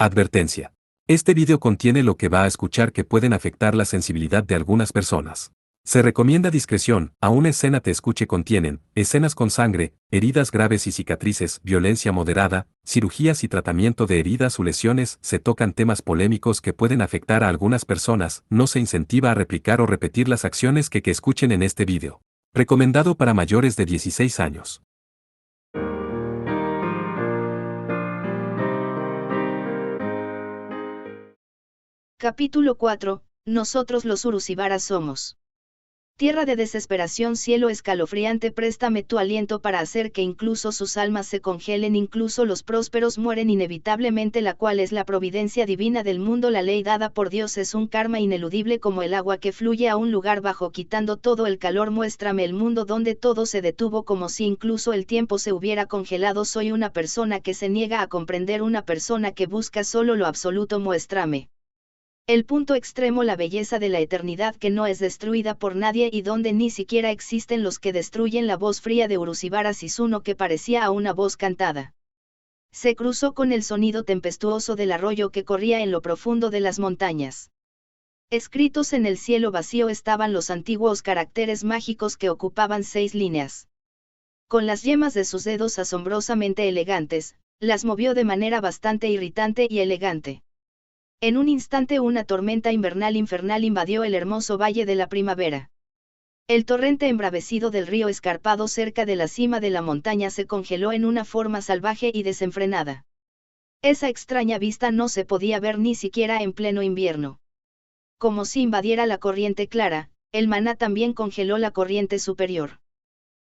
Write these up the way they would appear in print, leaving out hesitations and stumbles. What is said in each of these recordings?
Advertencia. Este video contiene lo que va a escuchar que pueden afectar la sensibilidad de algunas personas. Se recomienda discreción, aún escena te escuche contienen, escenas con sangre, heridas graves y cicatrices, violencia moderada, cirugías y tratamiento de heridas o lesiones, se tocan temas polémicos que pueden afectar a algunas personas, no se incentiva a replicar o repetir las acciones que escuchen en este video. Recomendado para mayores de 16 años. Capítulo 4. Nosotros los Urusíbaras somos. Tierra de desesperación, cielo escalofriante, préstame tu aliento para hacer que incluso sus almas se congelen, incluso los prósperos mueren inevitablemente, la cual es la providencia divina del mundo, la ley dada por Dios es un karma ineludible como el agua que fluye a un lugar bajo quitando todo el calor, muéstrame el mundo donde todo se detuvo como si incluso el tiempo se hubiera congelado, soy una persona que se niega a comprender, una persona que busca solo lo absoluto, muéstrame el punto extremo, la belleza de la eternidad que no es destruida por nadie y donde ni siquiera existen los que destruyen, la voz fría de Urusíbara Sisuno que parecía a una voz cantada. Se cruzó con el sonido tempestuoso del arroyo que corría en lo profundo de las montañas. Escritos en el cielo vacío estaban los antiguos caracteres mágicos que ocupaban 6 líneas. Con las yemas de sus dedos asombrosamente elegantes, las movió de manera bastante irritante y elegante. En un instante una tormenta invernal infernal invadió el hermoso valle de la primavera. El torrente embravecido del río escarpado cerca de la cima de la montaña se congeló en una forma salvaje y desenfrenada. Esa extraña vista no se podía ver ni siquiera en pleno invierno. Como si invadiera la corriente clara, el maná también congeló la corriente superior.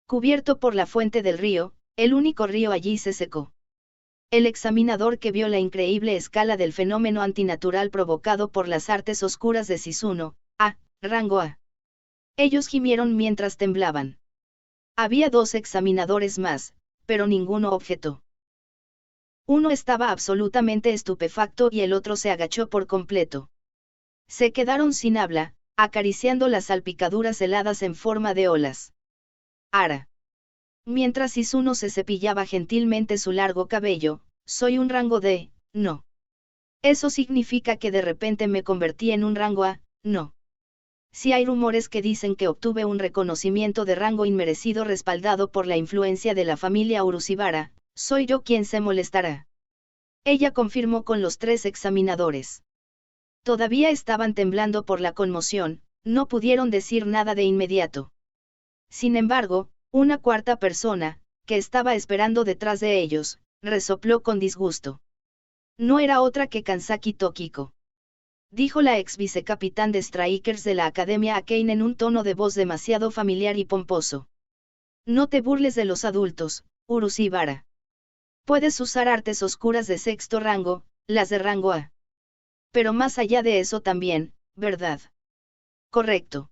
Cubierto por la fuente del río, el único río allí se secó. El examinador que vio la increíble escala del fenómeno antinatural provocado por las artes oscuras de Sisuno, rango A. Ellos gimieron mientras temblaban. Había 2 examinadores más, pero ninguno objetó. Uno estaba absolutamente estupefacto y el otro se agachó por completo. Se quedaron sin habla, acariciando las salpicaduras heladas en forma de olas. Ara. Mientras Sisuno se cepillaba gentilmente su largo cabello, soy un rango D, no. Eso significa que de repente me convertí en un rango A, no. Si hay rumores que dicen que obtuve un reconocimiento de rango inmerecido respaldado por la influencia de la familia Urusíbara, soy yo quien se molestará. Ella confirmó con los 3 examinadores. Todavía estaban temblando por la conmoción, no pudieron decir nada de inmediato. Sin embargo, una 4ª persona, que estaba esperando detrás de ellos, resopló con disgusto. No era otra que Kanzaki Tokiko. Dijo la ex vicecapitán de Strikers de la Academia Akane en un tono de voz demasiado familiar y pomposo. No te burles de los adultos, Urusíbara. Puedes usar artes oscuras de 6º rango, las de rango A. Pero más allá de eso también, ¿verdad? Correcto.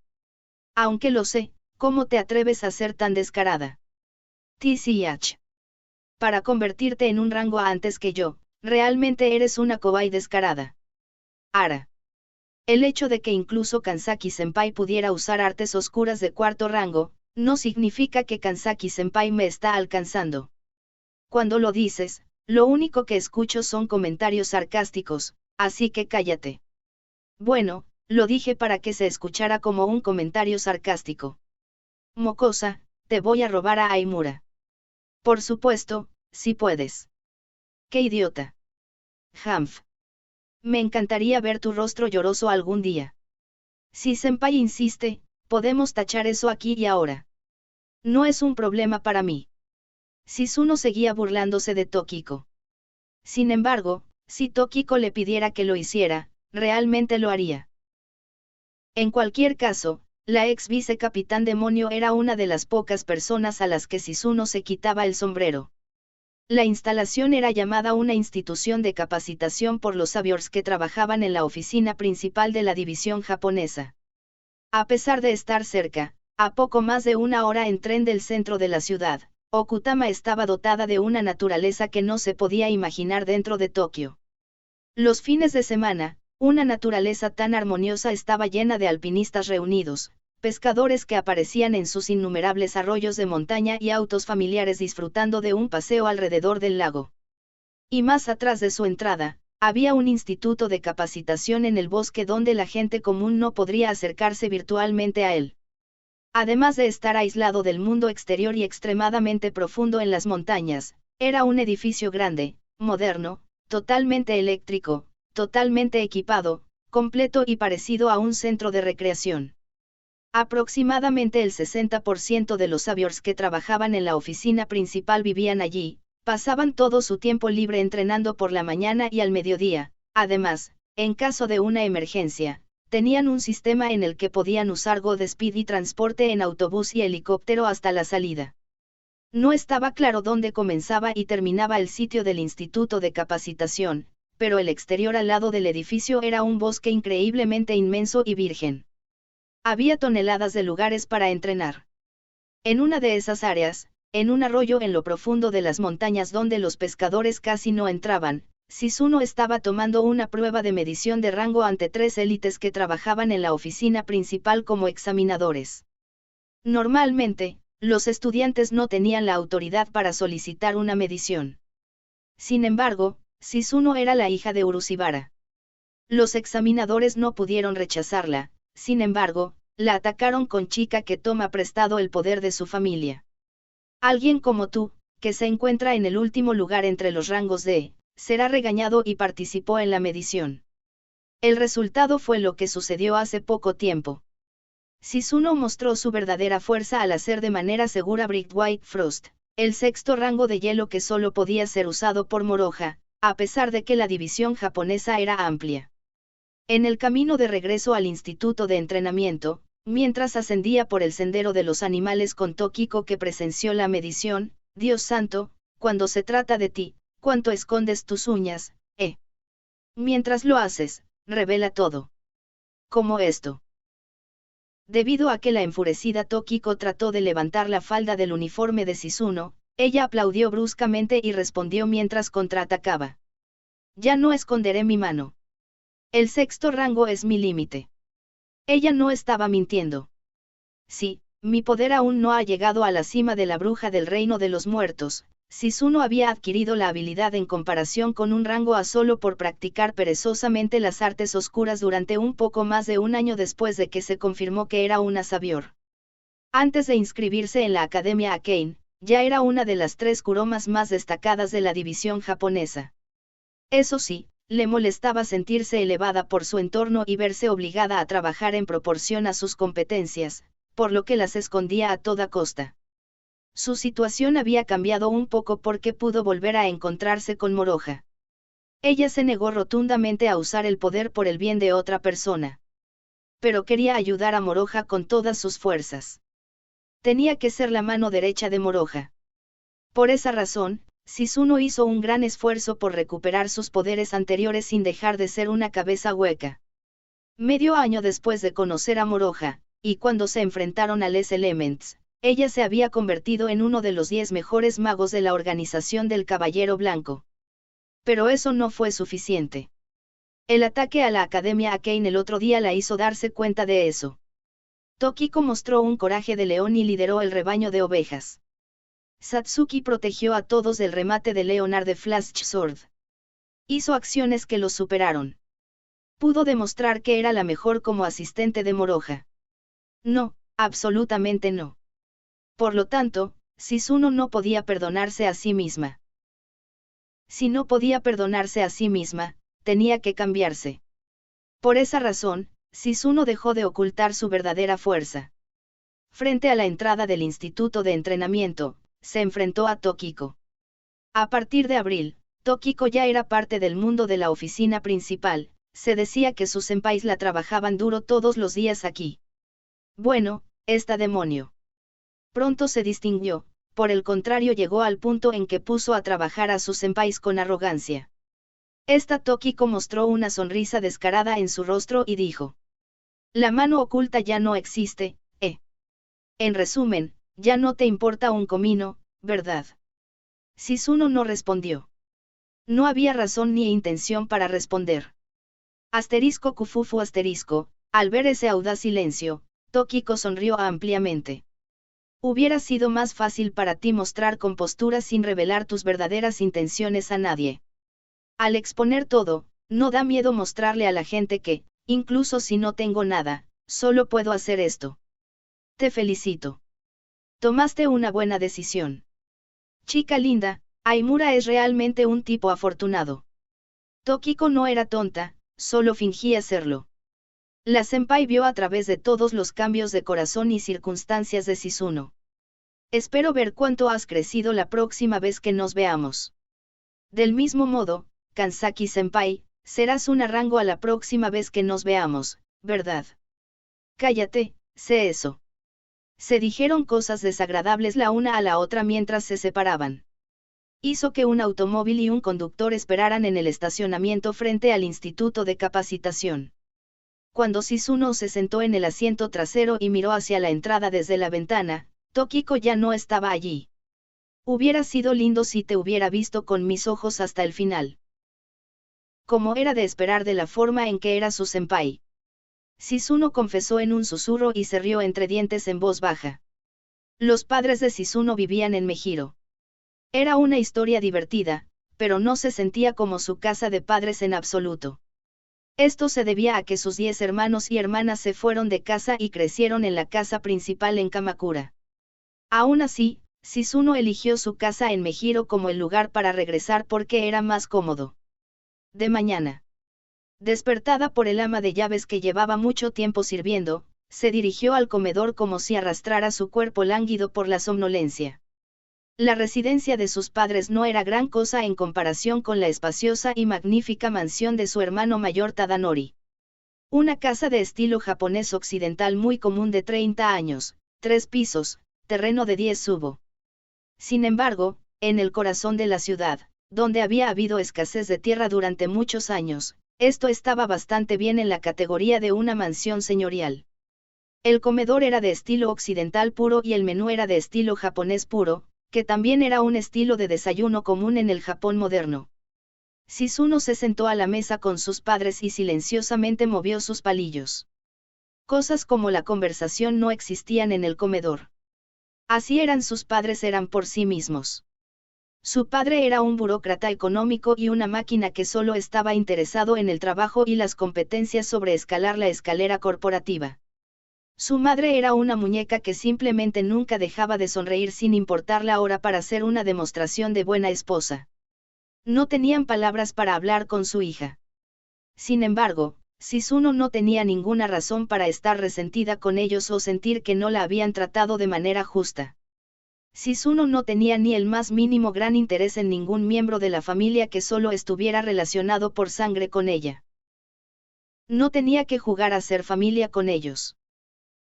Aunque lo sé, ¿cómo te atreves a ser tan descarada? TCH. Para convertirte en un rango A antes que yo, realmente eres una cobaye descarada. Ara. El hecho de que incluso Kanzaki-senpai pudiera usar artes oscuras de 4º rango, no significa que Kanzaki-senpai me está alcanzando. Cuando lo dices, lo único que escucho son comentarios sarcásticos, así que cállate. Bueno, lo dije para que se escuchara como un comentario sarcástico. Mocosa, te voy a robar a Aimura. Por supuesto, si puedes. ¡Qué idiota! Hanf. Me encantaría ver tu rostro lloroso algún día. Si Senpai insiste, podemos tachar eso aquí y ahora. No es un problema para mí. Sisuno seguía burlándose de Tokiko. Sin embargo, si Tokiko le pidiera que lo hiciera, realmente lo haría. En cualquier caso, la ex vicecapitán demonio era una de las pocas personas a las que Sisuno se quitaba el sombrero. La instalación era llamada una institución de capacitación por los sabios que trabajaban en la oficina principal de la división japonesa. A pesar de estar cerca, a poco más de 1 hora en tren del centro de la ciudad, Okutama estaba dotada de una naturaleza que no se podía imaginar dentro de Tokio. Los fines de semana, una naturaleza tan armoniosa estaba llena de alpinistas reunidos, pescadores que aparecían en sus innumerables arroyos de montaña y autos familiares disfrutando de un paseo alrededor del lago. Y más atrás de su entrada, había un instituto de capacitación en el bosque donde la gente común no podría acercarse virtualmente a él. Además de estar aislado del mundo exterior y extremadamente profundo en las montañas, era un edificio grande, moderno, totalmente eléctrico, totalmente equipado, completo y parecido a un centro de recreación. Aproximadamente el 60% de los saviors que trabajaban en la oficina principal vivían allí, pasaban todo su tiempo libre entrenando por la mañana y al mediodía. Además, en caso de una emergencia, tenían un sistema en el que podían usar Godspeed y transporte en autobús y helicóptero hasta la salida. No estaba claro dónde comenzaba y terminaba el sitio del instituto de capacitación, pero el exterior al lado del edificio era un bosque increíblemente inmenso y virgen. Había toneladas de lugares para entrenar. En una de esas áreas, en un arroyo en lo profundo de las montañas donde los pescadores casi no entraban, Shizuno estaba tomando una prueba de medición de rango ante 3 élites que trabajaban en la oficina principal como examinadores. Normalmente, los estudiantes no tenían la autoridad para solicitar una medición. Sin embargo, Shizuno era la hija de Urushibara. Los examinadores no pudieron rechazarla, sin embargo, la atacaron con chica que toma prestado el poder de su familia. Alguien como tú, que se encuentra en el último lugar entre los rangos de, será regañado y participó en la medición. El resultado fue lo que sucedió hace poco tiempo. Shizuno mostró su verdadera fuerza al hacer de manera segura Bright White Frost, el 6º rango de hielo que solo podía ser usado por Moroha, a pesar de que la división japonesa era amplia. En el camino de regreso al instituto de entrenamiento, mientras ascendía por el sendero de los animales con Tokiko que presenció la medición, Dios santo, cuando se trata de ti, ¿cuánto escondes tus uñas, Mientras lo haces, revela todo. Como esto. Debido a que la enfurecida Tokiko trató de levantar la falda del uniforme de Shizuno, ella aplaudió bruscamente y respondió mientras contraatacaba. Ya no esconderé mi mano. El 6º rango es mi límite. Ella no estaba mintiendo. Sí, mi poder aún no ha llegado a la cima de la bruja del reino de los muertos. Shizuno había adquirido la habilidad en comparación con un rango A solo por practicar perezosamente las artes oscuras durante un poco más de un año después de que se confirmó que era una savior. Antes de inscribirse en la Academia Akane, ya era una de las 3 kuromas más destacadas de la división japonesa. Eso sí, le molestaba sentirse elevada por su entorno y verse obligada a trabajar en proporción a sus competencias, por lo que las escondía a toda costa. Su situación había cambiado un poco porque pudo volver a encontrarse con Moroha. Ella se negó rotundamente a usar el poder por el bien de otra persona. Pero quería ayudar a Moroha con todas sus fuerzas. Tenía que ser la mano derecha de Moroha. Por esa razón, Shizuno hizo un gran esfuerzo por recuperar sus poderes anteriores sin dejar de ser una cabeza hueca. Medio año después de conocer a Moroha, y cuando se enfrentaron a Les Elements, ella se había convertido en uno de los 10 mejores magos de la organización del Caballero Blanco. Pero eso no fue suficiente. El ataque a la Academia Akane el otro día la hizo darse cuenta de eso. Tokiko mostró un coraje de león y lideró el rebaño de ovejas. Satsuki protegió a todos del remate de Leonard de Flash Sword. Hizo acciones que los superaron. Pudo demostrar que era la mejor como asistente de Moroha. No, absolutamente no. Por lo tanto, Shizuno no podía perdonarse a sí misma. Si no podía perdonarse a sí misma, tenía que cambiarse. Por esa razón, Shizuno dejó de ocultar su verdadera fuerza. Frente a la entrada del instituto de entrenamiento, se enfrentó a Tokiko. A partir de abril, Tokiko ya era parte del mundo de la oficina principal, se decía que sus senpais la trabajaban duro todos los días aquí. Bueno, esta demonio. Pronto se distinguió, por el contrario llegó al punto en que puso a trabajar a sus senpais con arrogancia. Esta Tokiko mostró una sonrisa descarada en su rostro y dijo. La mano oculta ya no existe, En resumen, ya no te importa un comino, ¿verdad? Shizuno no respondió. No había razón ni intención para responder. Asterisco kufufu asterisco, al ver ese audaz silencio, Tokiko sonrió ampliamente. Hubiera sido más fácil para ti mostrar compostura sin revelar tus verdaderas intenciones a nadie. Al exponer todo, no da miedo mostrarle a la gente que, incluso si no tengo nada, solo puedo hacer esto. Te felicito. Tomaste una buena decisión. Chica linda, Aimura es realmente un tipo afortunado. Tokiko no era tonta, solo fingía serlo. La senpai vio a través de todos los cambios de corazón y circunstancias de Shizuno. Espero ver cuánto has crecido la próxima vez que nos veamos. Del mismo modo, Kansaki senpai, serás un rango a la próxima vez que nos veamos, ¿verdad? Cállate, sé eso. Se dijeron cosas desagradables la una a la otra mientras se separaban. Hizo que un automóvil y un conductor esperaran en el estacionamiento frente al instituto de capacitación. Cuando Shizuno se sentó en el asiento trasero y miró hacia la entrada desde la ventana, Tokiko ya no estaba allí. Hubiera sido lindo si te hubiera visto con mis ojos hasta el final. Como era de esperar de la forma en que era su senpai. Shizuno confesó en un susurro y se rió entre dientes en voz baja. Los padres de Shizuno vivían en Mejiro. Era una historia divertida, pero no se sentía como su casa de padres en absoluto. Esto se debía a que sus 10 hermanos y hermanas se fueron de casa y crecieron en la casa principal en Kamakura. Aún así, Shizuno eligió su casa en Mejiro como el lugar para regresar porque era más cómodo. De mañana. Despertada por el ama de llaves que llevaba mucho tiempo sirviendo, se dirigió al comedor como si arrastrara su cuerpo lánguido por la somnolencia. La residencia de sus padres no era gran cosa en comparación con la espaciosa y magnífica mansión de su hermano mayor Tadanori. Una casa de estilo japonés occidental muy común de 30 años, 3 pisos, terreno de 10 subo. Sin embargo, en el corazón de la ciudad, donde había habido escasez de tierra durante muchos años, esto estaba bastante bien en la categoría de una mansión señorial. El comedor era de estilo occidental puro y el menú era de estilo japonés puro, que también era un estilo de desayuno común en el Japón moderno. Shizuno se sentó a la mesa con sus padres y silenciosamente movió sus palillos. Cosas como la conversación no existían en el comedor. Así eran sus padres eran por sí mismos. Su padre era un burócrata económico y una máquina que solo estaba interesado en el trabajo y las competencias sobre escalar la escalera corporativa. Su madre era una muñeca que simplemente nunca dejaba de sonreír sin importar la hora para hacer una demostración de buena esposa. No tenían palabras para hablar con su hija. Sin embargo, Shizuno no tenía ninguna razón para estar resentida con ellos o sentir que no la habían tratado de manera justa. Shizuno no tenía ni el más mínimo gran interés en ningún miembro de la familia que solo estuviera relacionado por sangre con ella. No tenía que jugar a ser familia con ellos.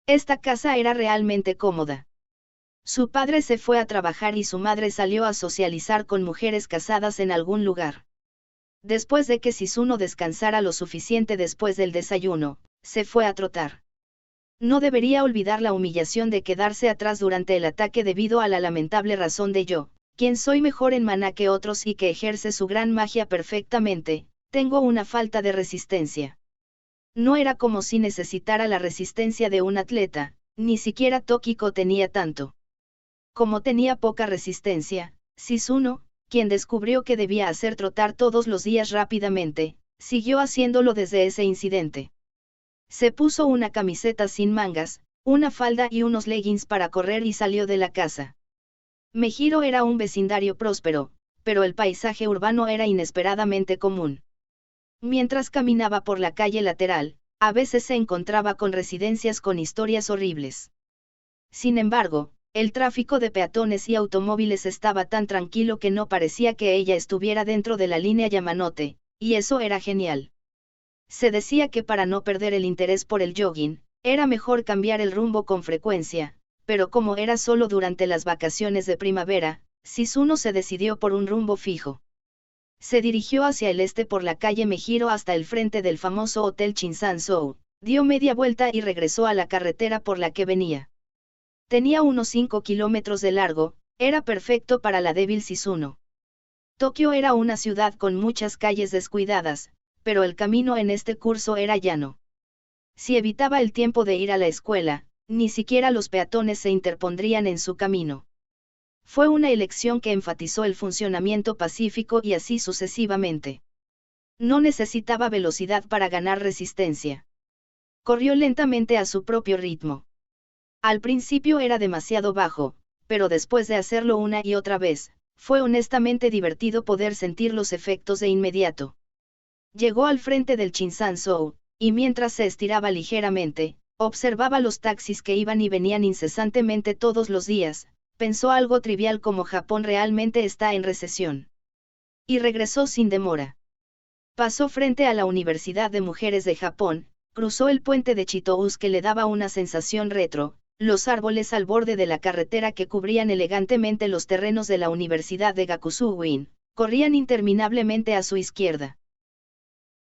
Esta casa era realmente cómoda. Su padre se fue a trabajar y su madre salió a socializar con mujeres casadas en algún lugar. Después de que Shizuno descansara lo suficiente después del desayuno, se fue a trotar. No debería olvidar la humillación de quedarse atrás durante el ataque debido a la lamentable razón de yo, quien soy mejor en maná que otros y que ejerce su gran magia perfectamente, tengo una falta de resistencia. No era como si necesitara la resistencia de un atleta, ni siquiera Tokiko tenía tanto. Como tenía poca resistencia, Shizuno, quien descubrió que debía hacer trotar todos los días rápidamente, siguió haciéndolo desde ese incidente. Se puso una camiseta sin mangas, una falda y unos leggings para correr y salió de la casa. Mejiro era un vecindario próspero, pero el paisaje urbano era inesperadamente común. Mientras caminaba por la calle lateral, a veces se encontraba con residencias con historias horribles. Sin embargo, el tráfico de peatones y automóviles estaba tan tranquilo que no parecía que ella estuviera dentro de la línea Yamanote, y eso era genial. Se decía que para no perder el interés por el jogging, era mejor cambiar el rumbo con frecuencia, pero como era solo durante las vacaciones de primavera, Shizuno se decidió por un rumbo fijo. Se dirigió hacia el este por la calle Mejiro hasta el frente del famoso Hotel Shinsansou, dio media vuelta y regresó a la carretera por la que venía. Tenía unos 5 kilómetros de largo, era perfecto para la débil Shizuno. Tokio era una ciudad con muchas calles descuidadas, pero el camino en este curso era llano. Si evitaba el tiempo de ir a la escuela, ni siquiera los peatones se interpondrían en su camino. Fue una elección que enfatizó el funcionamiento pacífico y así sucesivamente. No necesitaba velocidad para ganar resistencia. Corrió lentamente a su propio ritmo. Al principio era demasiado bajo, pero después de hacerlo una y otra vez, fue honestamente divertido poder sentir los efectos de inmediato. Llegó al frente del Chinsansou, y mientras se estiraba ligeramente, observaba los taxis que iban y venían incesantemente todos los días, pensó algo trivial como Japón realmente está en recesión. Y regresó sin demora. Pasó frente a la Universidad de Mujeres de Japón, cruzó el puente de Chitous que le daba una sensación retro, los árboles al borde de la carretera que cubrían elegantemente los terrenos de la Universidad de Gakusuin, corrían interminablemente a su izquierda.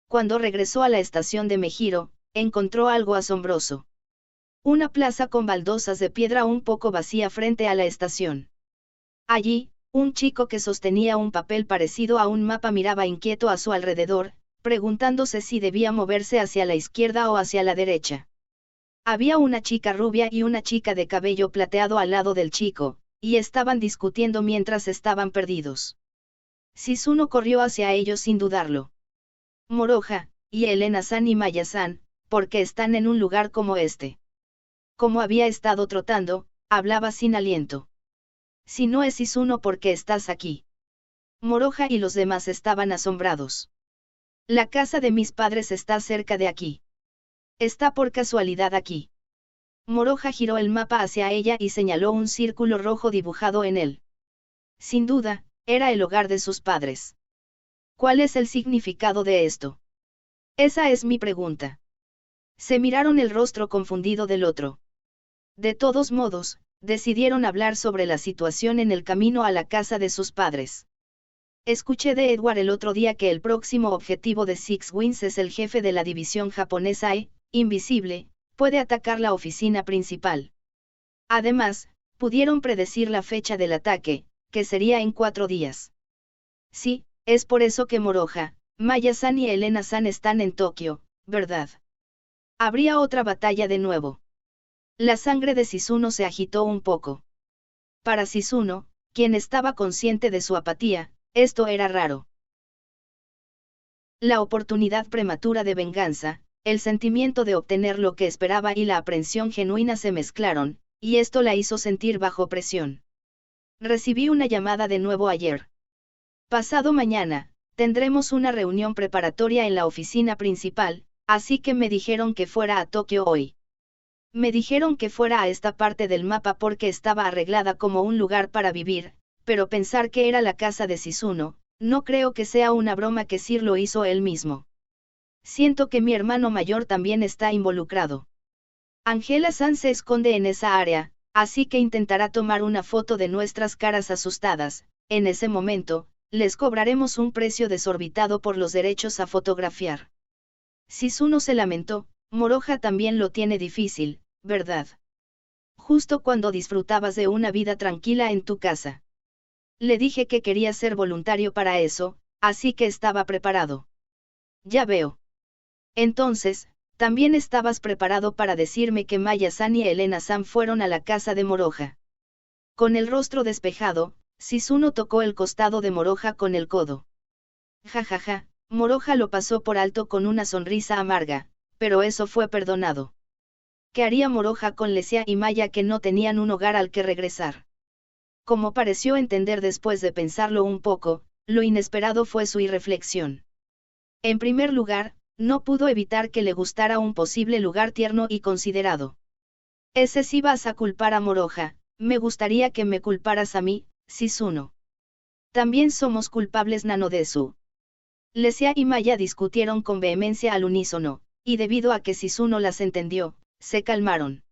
Cuando regresó a la estación de Mejiro, encontró algo asombroso. Una plaza con baldosas de piedra un poco vacía frente a la estación. Allí, un chico que sostenía un papel parecido a un mapa miraba inquieto a su alrededor, preguntándose si debía moverse hacia la izquierda o hacia la derecha. Había una chica rubia y una chica de cabello plateado al lado del chico, y estaban discutiendo mientras estaban perdidos. Shizuno corrió hacia ellos sin dudarlo. Moroha, y Elena-san y Maya-san, ¿por qué están en un lugar como este? Como había estado trotando, hablaba sin aliento. Si no es Shizuno, ¿por qué estás aquí? Moroha y los demás estaban asombrados. La casa de mis padres está cerca de aquí. ¿Está por casualidad aquí? Moroha giró el mapa hacia ella y señaló un círculo rojo dibujado en él. Sin duda, era el hogar de sus padres. ¿Cuál es el significado de esto? Esa es mi pregunta. Se miraron el rostro confundido del otro. De todos modos, decidieron hablar sobre la situación en el camino a la casa de sus padres. Escuché de Edward el otro día que el próximo objetivo de Six Wings es el jefe de la división japonesa invisible, puede atacar la oficina principal. Además, pudieron predecir la fecha del ataque, que sería en 4 días. Sí, es por eso que Moroha, Maya-san y Elena-san están en Tokio, ¿verdad? Habría otra batalla de nuevo. La sangre de Shizuno se agitó un poco. Para Shizuno, quien estaba consciente de su apatía, esto era raro. La oportunidad prematura de venganza, el sentimiento de obtener lo que esperaba y la aprensión genuina se mezclaron, y esto la hizo sentir bajo presión. Recibí una llamada de nuevo ayer. Pasado mañana, tendremos una reunión preparatoria en la oficina principal, así que me dijeron que fuera a Tokio hoy. Me dijeron que fuera a esta parte del mapa porque estaba arreglada como un lugar para vivir, pero pensar que era la casa de Shizuno, no creo que sea una broma que Sir lo hizo él mismo. Siento que mi hermano mayor también está involucrado. Angela-san se esconde en esa área, así que intentará tomar una foto de nuestras caras asustadas. En ese momento, les cobraremos un precio desorbitado por los derechos a fotografiar. Shizuno se lamentó, Moroha también lo tiene difícil, ¿verdad? Justo cuando disfrutabas de una vida tranquila en tu casa. Le dije que quería ser voluntario para eso, así que estaba preparado. Ya veo. Entonces, también estabas preparado para decirme que Maya-san y Elena-san fueron a la casa de Moroha. Con el rostro despejado, Shizuno tocó el costado de Moroha con el codo. Jajaja, Moroha lo pasó por alto con una sonrisa amarga, pero eso fue perdonado. ¿Qué haría Moroha con Lesia y Maya que no tenían un hogar al que regresar? Como pareció entender después de pensarlo un poco, lo inesperado fue su irreflexión. En primer lugar, no pudo evitar que le gustara un posible lugar tierno y considerado. Ese si vas a culpar a Moroha, me gustaría que me culparas a mí, Shizuno. También somos culpables Nanodesu. Lesia y Maya discutieron con vehemencia al unísono, y debido a que Shizuno las entendió, se calmaron.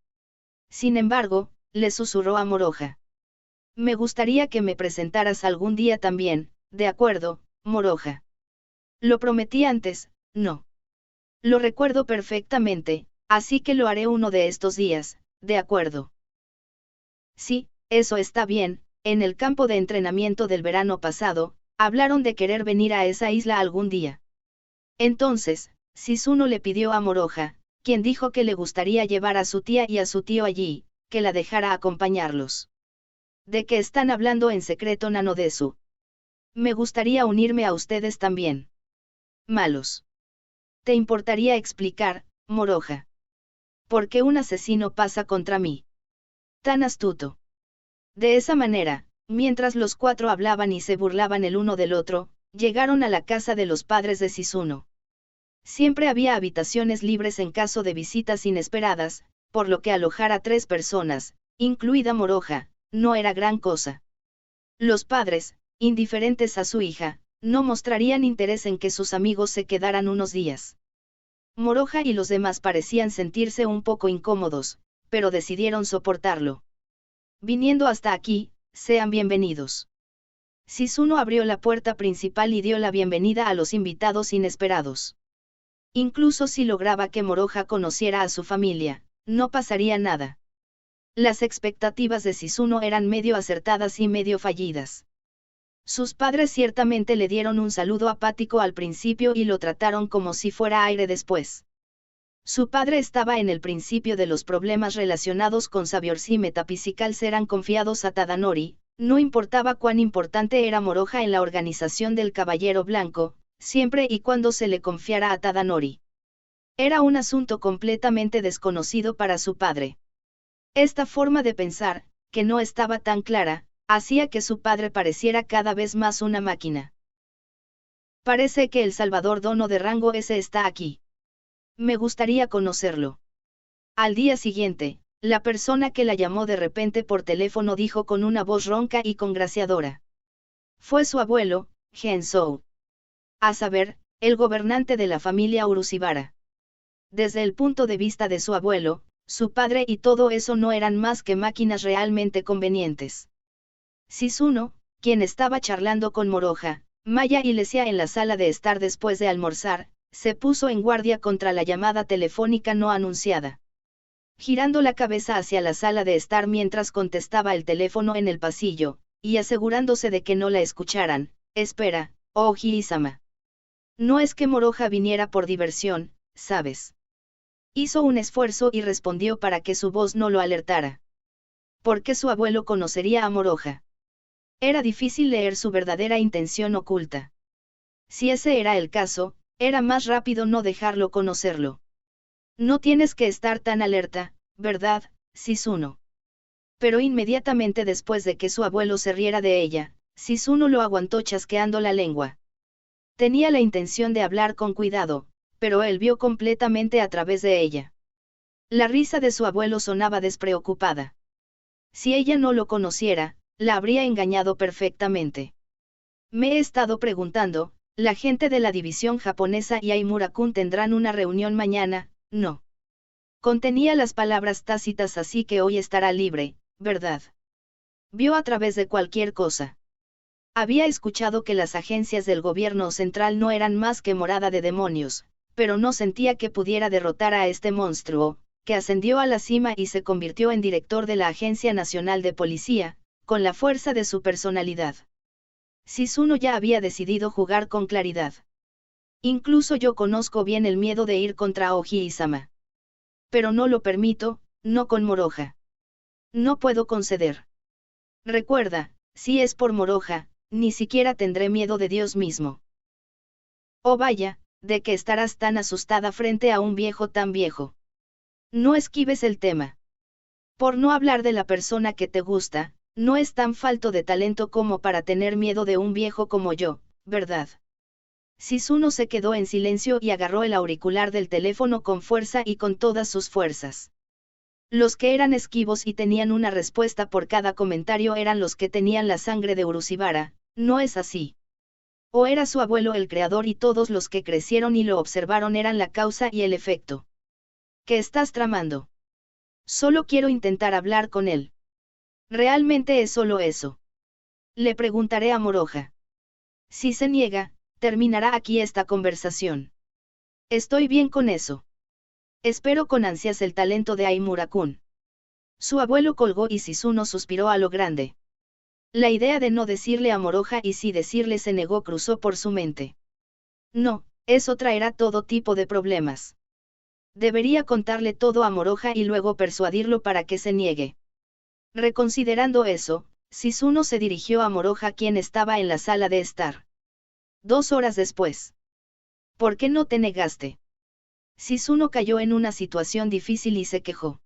Sin embargo, le susurró a Moroha. Me gustaría que me presentaras algún día también, de acuerdo, Moroha. Lo prometí antes, ¿no? Lo recuerdo perfectamente, así que lo haré uno de estos días, ¿de acuerdo? Sí, eso está bien. En el campo de entrenamiento del verano pasado, hablaron de querer venir a esa isla algún día. Entonces, Shizuno le pidió a Moroha, quien dijo que le gustaría llevar a su tía y a su tío allí, que la dejara acompañarlos. ¿De qué están hablando en secreto Nanodesu? Me gustaría unirme a ustedes también. Malos. ¿Te importaría explicar, Moroja? ¿Por qué un asesino pasa contra mí? Tan astuto. De esa manera, mientras los cuatro hablaban y se burlaban el uno del otro, llegaron a la casa de los padres de Shizuno. Siempre había habitaciones libres en caso de visitas inesperadas, por lo que alojar a 3 personas, incluida Moroja, no era gran cosa. Los padres, indiferentes a su hija, no mostrarían interés en que sus amigos se quedaran unos días. Moroja y los demás parecían sentirse un poco incómodos, pero decidieron soportarlo. Viniendo hasta aquí, sean bienvenidos. Shizuno abrió la puerta principal y dio la bienvenida a los invitados inesperados. Incluso si lograba que Moroja conociera a su familia, no pasaría nada. Las expectativas de Shizuno eran medio acertadas y medio fallidas. Sus padres ciertamente le dieron un saludo apático al principio y lo trataron como si fuera aire después. Su padre estaba en el principio de los problemas relacionados con Sabiorsi Metaphysical eran confiados a Tadanori, no importaba cuán importante era Moroja en la organización del Caballero Blanco, siempre y cuando se le confiara a Tadanori. Era un asunto completamente desconocido para su padre. Esta forma de pensar, que no estaba tan clara, hacía que su padre pareciera cada vez más una máquina. Parece que el Salvador Dono de rango S está aquí. Me gustaría conocerlo. Al día siguiente, la persona que la llamó de repente por teléfono dijo con una voz ronca y congraciadora. Fue su abuelo, Gensou. A saber, el gobernante de la familia Urusibara. Desde el punto de vista de su abuelo, su padre y todo eso no eran más que máquinas realmente convenientes. Shizuno, quien estaba charlando con Moroja, Maya y Lesia en la sala de estar después de almorzar, se puso en guardia contra la llamada telefónica no anunciada. Girando la cabeza hacia la sala de estar mientras contestaba el teléfono en el pasillo, y asegurándose de que no la escucharan, espera, Oji-sama. No es que Moroja viniera por diversión, ¿sabes? Hizo un esfuerzo y respondió para que su voz no lo alertara. Porque su abuelo conocería a Moroja. Era difícil leer su verdadera intención oculta. Si ese era el caso, era más rápido no dejarlo conocerlo. No tienes que estar tan alerta, ¿verdad, Shizuno? Pero inmediatamente después de que su abuelo se riera de ella, Shizuno lo aguantó chasqueando la lengua. Tenía la intención de hablar con cuidado, pero él vio completamente a través de ella. La risa de su abuelo sonaba despreocupada. Si ella no lo conociera, la habría engañado perfectamente. Me he estado preguntando, la gente de la división japonesa y Aimura-kun tendrán una reunión mañana, ¿no? Contenía las palabras tácitas así que hoy estará libre, ¿verdad? Vio a través de cualquier cosa. Había escuchado que las agencias del gobierno central no eran más que morada de demonios, pero no sentía que pudiera derrotar a este monstruo, que ascendió a la cima y se convirtió en director de la Agencia Nacional de Policía, con la fuerza de su personalidad. Shizuno ya había decidido jugar con claridad. Incluso yo conozco bien el miedo de ir contra Oji-sama. Pero no lo permito, no con Moroja. No puedo conceder. Recuerda, si es por Moroja, ni siquiera tendré miedo de Dios mismo. Oh vaya, ¿de qué estarás tan asustada frente a un viejo tan viejo? No esquives el tema. Por no hablar de la persona que te gusta, no es tan falto de talento como para tener miedo de un viejo como yo, ¿verdad? Shizuno se quedó en silencio y agarró el auricular del teléfono con fuerza y con todas sus fuerzas. Los que eran esquivos y tenían una respuesta por cada comentario eran los que tenían la sangre de Urusibara, ¿no es así? O era su abuelo el creador y todos los que crecieron y lo observaron eran la causa y el efecto. ¿Qué estás tramando? Solo quiero intentar hablar con él. ¿Realmente es solo eso? Le preguntaré a Moroja. Si se niega, terminará aquí esta conversación. Estoy bien con eso. Espero con ansias el talento de Aimura-kun. Su abuelo colgó y Shizuno suspiró a lo grande. La idea de no decirle a Moroja y si decirle se negó cruzó por su mente. No, eso traerá todo tipo de problemas. Debería contarle todo a Moroja y luego persuadirlo para que se niegue. Reconsiderando eso, Shizuno se dirigió a Moroja quien estaba en la sala de estar. 2 horas después. ¿Por qué no te negaste? Shizune cayó en una situación difícil y se quejó.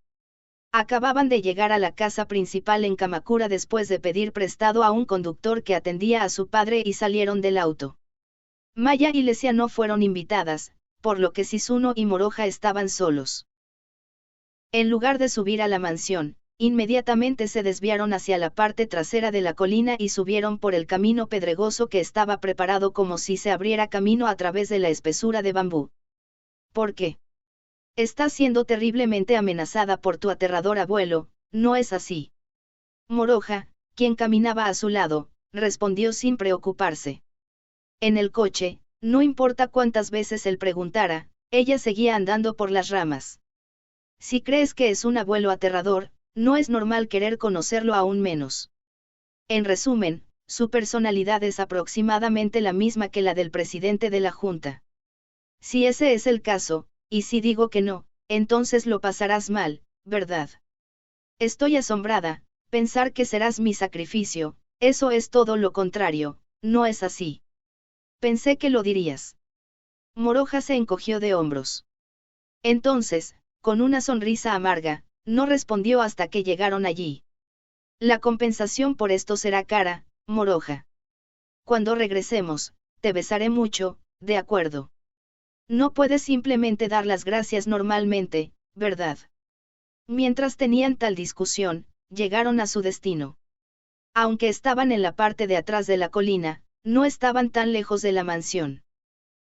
Acababan de llegar a la casa principal en Kamakura después de pedir prestado a un conductor que atendía a su padre y salieron del auto. Maya y Lesia no fueron invitadas, por lo que Shizune y Moroha estaban solos. En lugar de subir a la mansión, inmediatamente se desviaron hacia la parte trasera de la colina y subieron por el camino pedregoso que estaba preparado como si se abriera camino a través de la espesura de bambú. ¿Por qué? Estás siendo terriblemente amenazada por tu aterrador abuelo, ¿no es así? Moroha, quien caminaba a su lado, respondió sin preocuparse. En el coche, no importa cuántas veces él preguntara, ella seguía andando por las ramas. Si crees que es un abuelo aterrador, no es normal querer conocerlo aún menos. En resumen, su personalidad es aproximadamente la misma que la del presidente de la Junta. Si ese es el caso, y si digo que no, entonces lo pasarás mal, ¿verdad? Estoy asombrada, pensar que serás mi sacrificio, eso es todo lo contrario, ¿no es así? Pensé que lo dirías. Moroha se encogió de hombros. Entonces, con una sonrisa amarga, no respondió hasta que llegaron allí. La compensación por esto será cara, Moroha. Cuando regresemos, te besaré mucho, ¿de acuerdo? No puedes simplemente dar las gracias normalmente, ¿verdad? Mientras tenían tal discusión, llegaron a su destino. Aunque estaban en la parte de atrás de la colina, no estaban tan lejos de la mansión.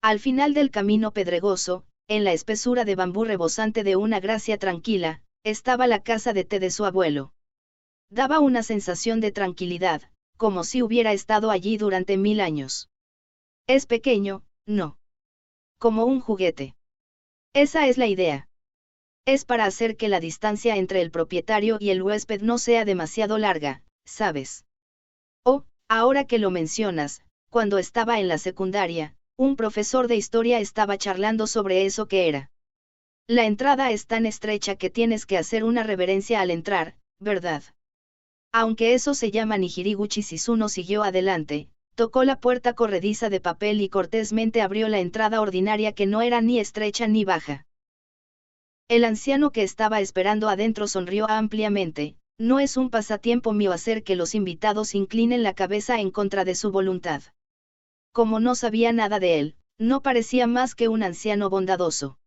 Al final del camino pedregoso, en la espesura de bambú rebosante de una gracia tranquila, estaba la casa de té de su abuelo. Daba una sensación de tranquilidad, como si hubiera estado allí durante 1000 años. Es pequeño, ¿no? Como un juguete. Esa es la idea. Es para hacer que la distancia entre el propietario y el huésped no sea demasiado larga, ¿sabes? Oh, ahora que lo mencionas, cuando estaba en la secundaria, un profesor de historia estaba charlando sobre eso que era. La entrada es tan estrecha que tienes que hacer una reverencia al entrar, ¿verdad? Aunque eso se llama Nijiriguchi. Shizune siguió adelante, tocó la puerta corrediza de papel y cortésmente abrió la entrada ordinaria que no era ni estrecha ni baja. El anciano que estaba esperando adentro sonrió ampliamente. No es un pasatiempo mío hacer que los invitados inclinen la cabeza en contra de su voluntad. Como no sabía nada de él, no parecía más que un anciano bondadoso.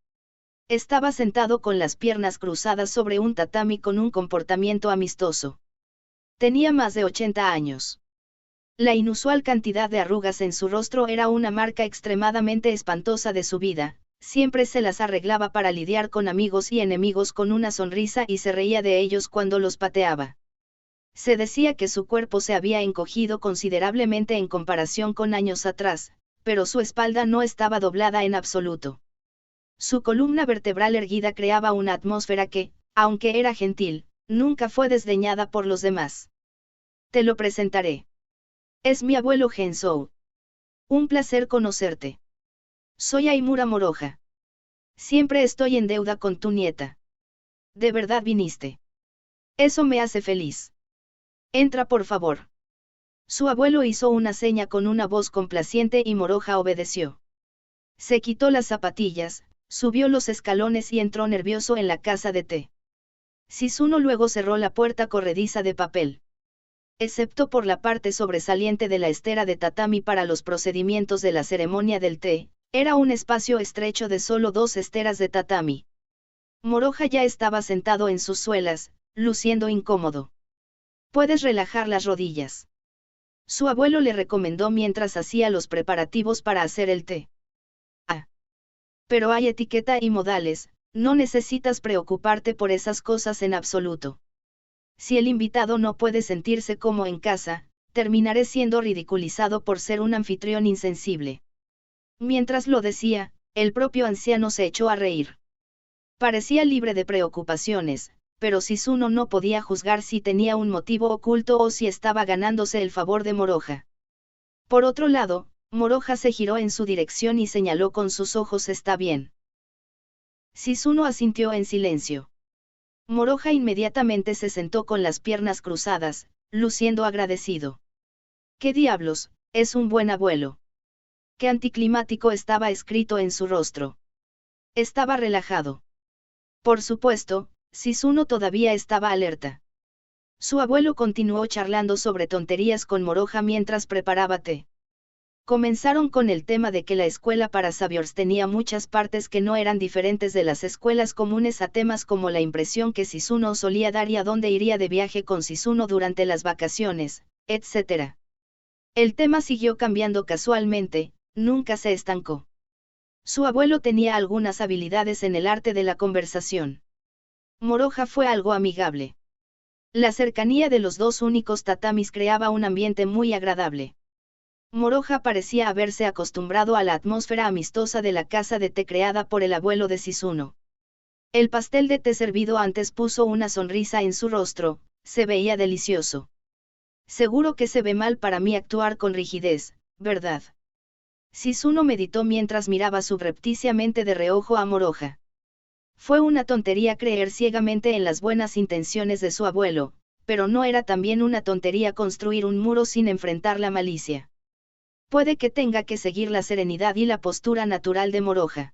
Estaba sentado con las piernas cruzadas sobre un tatami con un comportamiento amistoso. Tenía más de 80 años. La inusual cantidad de arrugas en su rostro era una marca extremadamente espantosa de su vida. Siempre se las arreglaba para lidiar con amigos y enemigos con una sonrisa y se reía de ellos cuando los pateaba. Se decía que su cuerpo se había encogido considerablemente en comparación con años atrás, pero su espalda no estaba doblada en absoluto. Su columna vertebral erguida creaba una atmósfera que, aunque era gentil, nunca fue desdeñada por los demás. Te lo presentaré. Es mi abuelo Gensou. Un placer conocerte. Soy Aimura Moroha. Siempre estoy en deuda con tu nieta. ¿De verdad viniste? Eso me hace feliz. Entra por favor. Su abuelo hizo una seña con una voz complaciente y Moroha obedeció. Se quitó las zapatillas, subió los escalones y entró nervioso en la casa de té. Shizune luego cerró la puerta corrediza de papel. Excepto por la parte sobresaliente de la estera de tatami para los procedimientos de la ceremonia del té, era un espacio estrecho de solo 2 esteras de tatami. Moroha ya estaba sentado en sus suelas, luciendo incómodo. Puedes relajar las rodillas. Su abuelo le recomendó mientras hacía los preparativos para hacer el té. Ah. Pero hay etiqueta y modales, no necesitas preocuparte por esas cosas en absoluto. Si el invitado no puede sentirse como en casa, terminaré siendo ridiculizado por ser un anfitrión insensible. Mientras lo decía, el propio anciano se echó a reír. Parecía libre de preocupaciones, pero Shizune no podía juzgar si tenía un motivo oculto o si estaba ganándose el favor de Moroha. Por otro lado, Moroha se giró en su dirección y señaló con sus ojos «Está bien». Shizune asintió en silencio. Moroha inmediatamente se sentó con las piernas cruzadas, luciendo agradecido. «¿Qué diablos, es un buen abuelo?» Qué anticlimático estaba escrito en su rostro. Estaba relajado. Por supuesto, Shizune todavía estaba alerta. Su abuelo continuó charlando sobre tonterías con Moroja mientras preparaba té. Comenzaron con el tema de que la escuela para sabios tenía muchas partes que no eran diferentes de las escuelas comunes, a temas como la impresión que Shizune solía dar y a dónde iría de viaje con Shizune durante las vacaciones, etc. El tema siguió cambiando casualmente, nunca se estancó. Su abuelo tenía algunas habilidades en el arte de la conversación. Moroja fue algo amigable. La cercanía de los dos únicos tatamis creaba un ambiente muy agradable. Moroja parecía haberse acostumbrado a la atmósfera amistosa de la casa de té creada por el abuelo de Shizune. El pastel de té servido antes puso una sonrisa en su rostro, se veía delicioso. Seguro que se ve mal para mí actuar con rigidez, ¿verdad? Shizune meditó mientras miraba subrepticiamente de reojo a Moroja. Fue una tontería creer ciegamente en las buenas intenciones de su abuelo, pero no era también una tontería construir un muro sin enfrentar la malicia. Puede que tenga que seguir la serenidad y la postura natural de Moroja.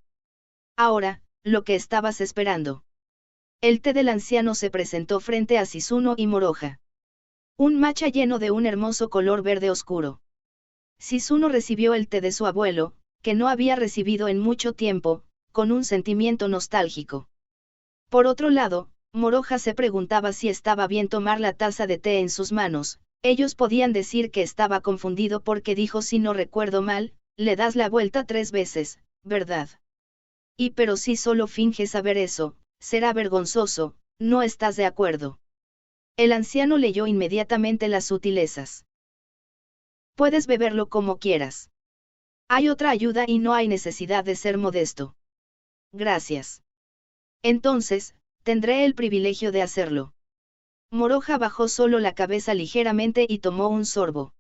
Ahora, lo que estabas esperando. El té del anciano se presentó frente a Shizune y Moroja. Un matcha lleno de un hermoso color verde oscuro. Shizune recibió el té de su abuelo, que no había recibido en mucho tiempo, con un sentimiento nostálgico. Por otro lado, Moroja se preguntaba si estaba bien tomar la taza de té en sus manos. Ellos podían decir que estaba confundido porque dijo, si no recuerdo mal, le das la vuelta 3 veces, ¿verdad? Y pero si solo finges saber eso, será vergonzoso, ¿no estás de acuerdo? El anciano leyó inmediatamente las sutilezas. Puedes beberlo como quieras. Hay otra ayuda y no hay necesidad de ser modesto. Gracias. Entonces, tendré el privilegio de hacerlo. Moroja bajó solo la cabeza ligeramente y tomó un sorbo.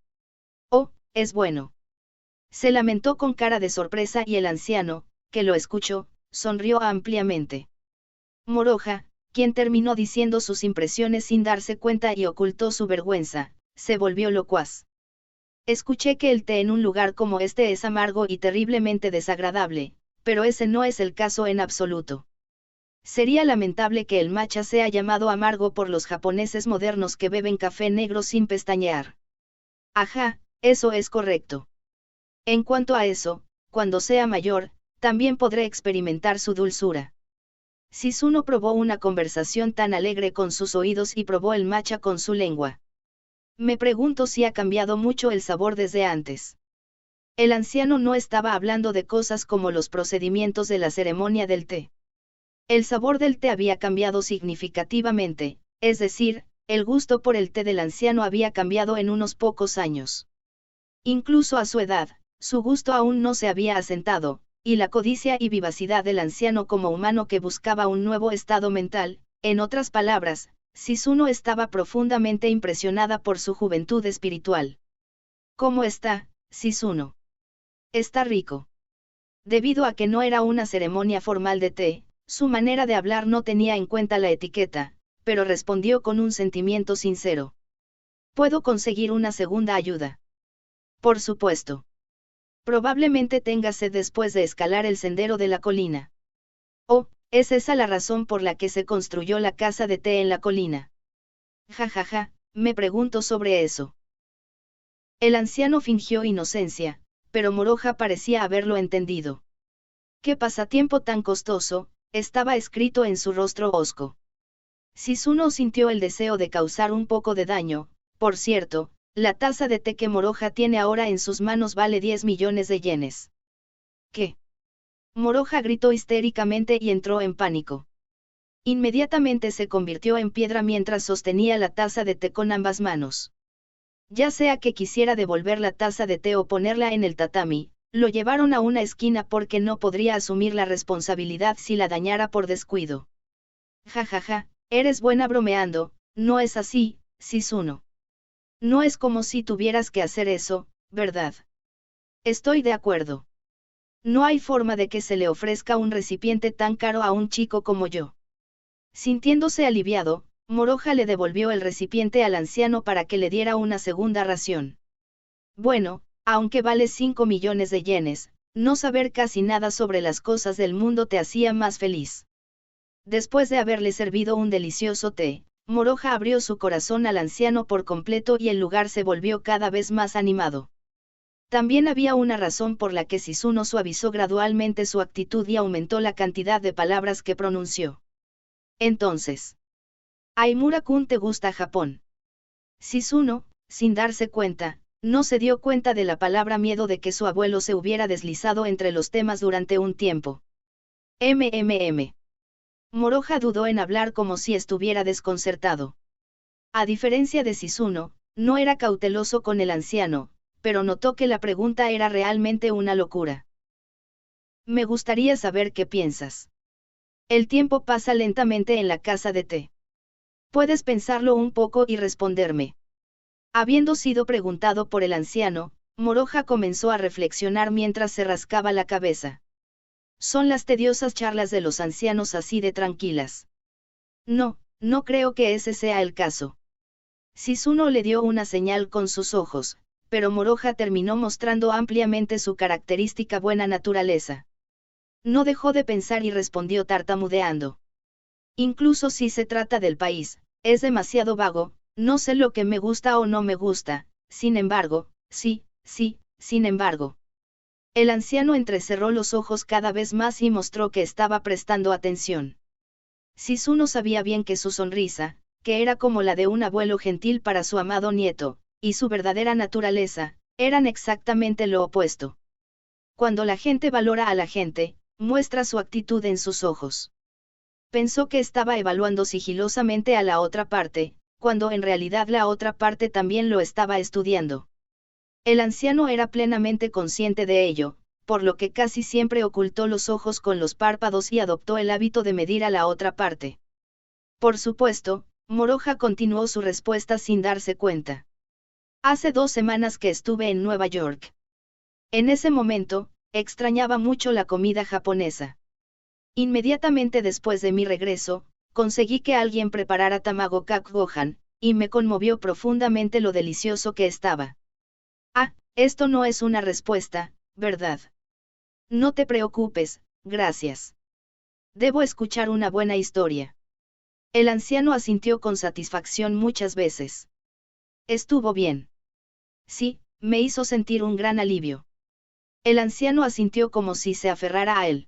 Oh, es bueno. Se lamentó con cara de sorpresa y el anciano, que lo escuchó, sonrió ampliamente. Moroja, quien terminó diciendo sus impresiones sin darse cuenta y ocultó su vergüenza, se volvió locuaz. Escuché que el té en un lugar como este es amargo y terriblemente desagradable, pero ese no es el caso en absoluto. Sería lamentable que el matcha sea llamado amargo por los japoneses modernos que beben café negro sin pestañear. Ajá, eso es correcto. En cuanto a eso, cuando sea mayor, también podré experimentar su dulzura. Shizune probó una conversación tan alegre con sus oídos y probó el matcha con su lengua. Me pregunto si ha cambiado mucho el sabor desde antes. El anciano no estaba hablando de cosas como los procedimientos de la ceremonia del té. El sabor del té había cambiado significativamente, es decir, el gusto por el té del anciano había cambiado en unos pocos años. Incluso a su edad, su gusto aún no se había asentado, y la codicia y vivacidad del anciano como humano que buscaba un nuevo estado mental, en otras palabras, Shizune estaba profundamente impresionada por su juventud espiritual. ¿Cómo está, Shizune? Está rico. Debido a que no era una ceremonia formal de té, su manera de hablar no tenía en cuenta la etiqueta, pero respondió con un sentimiento sincero. ¿Puedo conseguir una segunda ayuda? Por supuesto. Probablemente tenga sed después de escalar el sendero de la colina. Oh, ¿es esa la razón por la que se construyó la casa de té en la colina? Ja ja ja, me pregunto sobre eso. El anciano fingió inocencia, pero Moroja parecía haberlo entendido. ¿Qué pasatiempo tan costoso? Estaba escrito en su rostro hosco. Shizune sintió el deseo de causar un poco de daño. Por cierto, la taza de té que Moroja tiene ahora en sus manos vale 10 millones de yenes. ¿Qué? Moroja gritó histéricamente y entró en pánico. Inmediatamente se convirtió en piedra mientras sostenía la taza de té con ambas manos. Ya sea que quisiera devolver la taza de té o ponerla en el tatami, lo llevaron a una esquina porque no podría asumir la responsabilidad si la dañara por descuido. Ja ja ja, eres buena bromeando, ¿no es así, Shizune? No es como si tuvieras que hacer eso, ¿verdad? Estoy de acuerdo. No hay forma de que se le ofrezca un recipiente tan caro a un chico como yo. Sintiéndose aliviado, Moroja le devolvió el recipiente al anciano para que le diera una segunda ración. Bueno, Aunque vales 5 millones de yenes, no saber casi nada sobre las cosas del mundo te hacía más feliz. Después de haberle servido un delicioso té, Moroja abrió su corazón al anciano por completo y el lugar se volvió cada vez más animado. También había una razón por la que Shizuno suavizó gradualmente su actitud y aumentó la cantidad de palabras que pronunció. Entonces, Aimura-kun, ¿te gusta Japón? Shizuno, sin darse cuenta, no se dio cuenta de la palabra miedo de que su abuelo se hubiera deslizado entre los temas durante un tiempo. Moroja dudó en hablar como si estuviera desconcertado. A diferencia de Shizuno, no era cauteloso con el anciano, pero notó que la pregunta era realmente una locura. Me gustaría saber qué piensas. El tiempo pasa lentamente en la casa de té. Puedes pensarlo un poco y responderme. Habiendo sido preguntado por el anciano, Moroja comenzó a reflexionar mientras se rascaba la cabeza. Son las tediosas charlas de los ancianos así de tranquilas. No, no creo que ese sea el caso. Shizuno le dio una señal con sus ojos, pero Moroja terminó mostrando ampliamente su característica buena naturaleza. No dejó de pensar y respondió tartamudeando. Incluso si se trata del país, es demasiado vago, no sé lo que me gusta o no me gusta, sin embargo, sin embargo. El anciano entrecerró los ojos cada vez más y mostró que estaba prestando atención. Shizuno sabía bien que su sonrisa, que era como la de un abuelo gentil para su amado nieto, y su verdadera naturaleza, eran exactamente lo opuesto. Cuando la gente valora a la gente, muestra su actitud en sus ojos. Pensó que estaba evaluando sigilosamente a la otra parte, cuando en realidad la otra parte también lo estaba estudiando. El anciano era plenamente consciente de ello, por lo que casi siempre ocultó los ojos con los párpados y adoptó el hábito de medir a la otra parte. Por supuesto, Moroja continuó su respuesta sin darse cuenta. Hace 2 semanas que estuve en Nueva York. En ese momento, extrañaba mucho la comida japonesa. Inmediatamente después de mi regreso, conseguí que alguien preparara tamago kake gohan, y me conmovió profundamente lo delicioso que estaba. Ah, esto no es una respuesta, ¿verdad? No te preocupes, gracias. Debo escuchar una buena historia. El anciano asintió con satisfacción muchas veces. Estuvo bien. Sí, me hizo sentir un gran alivio. El anciano asintió como si se aferrara a él.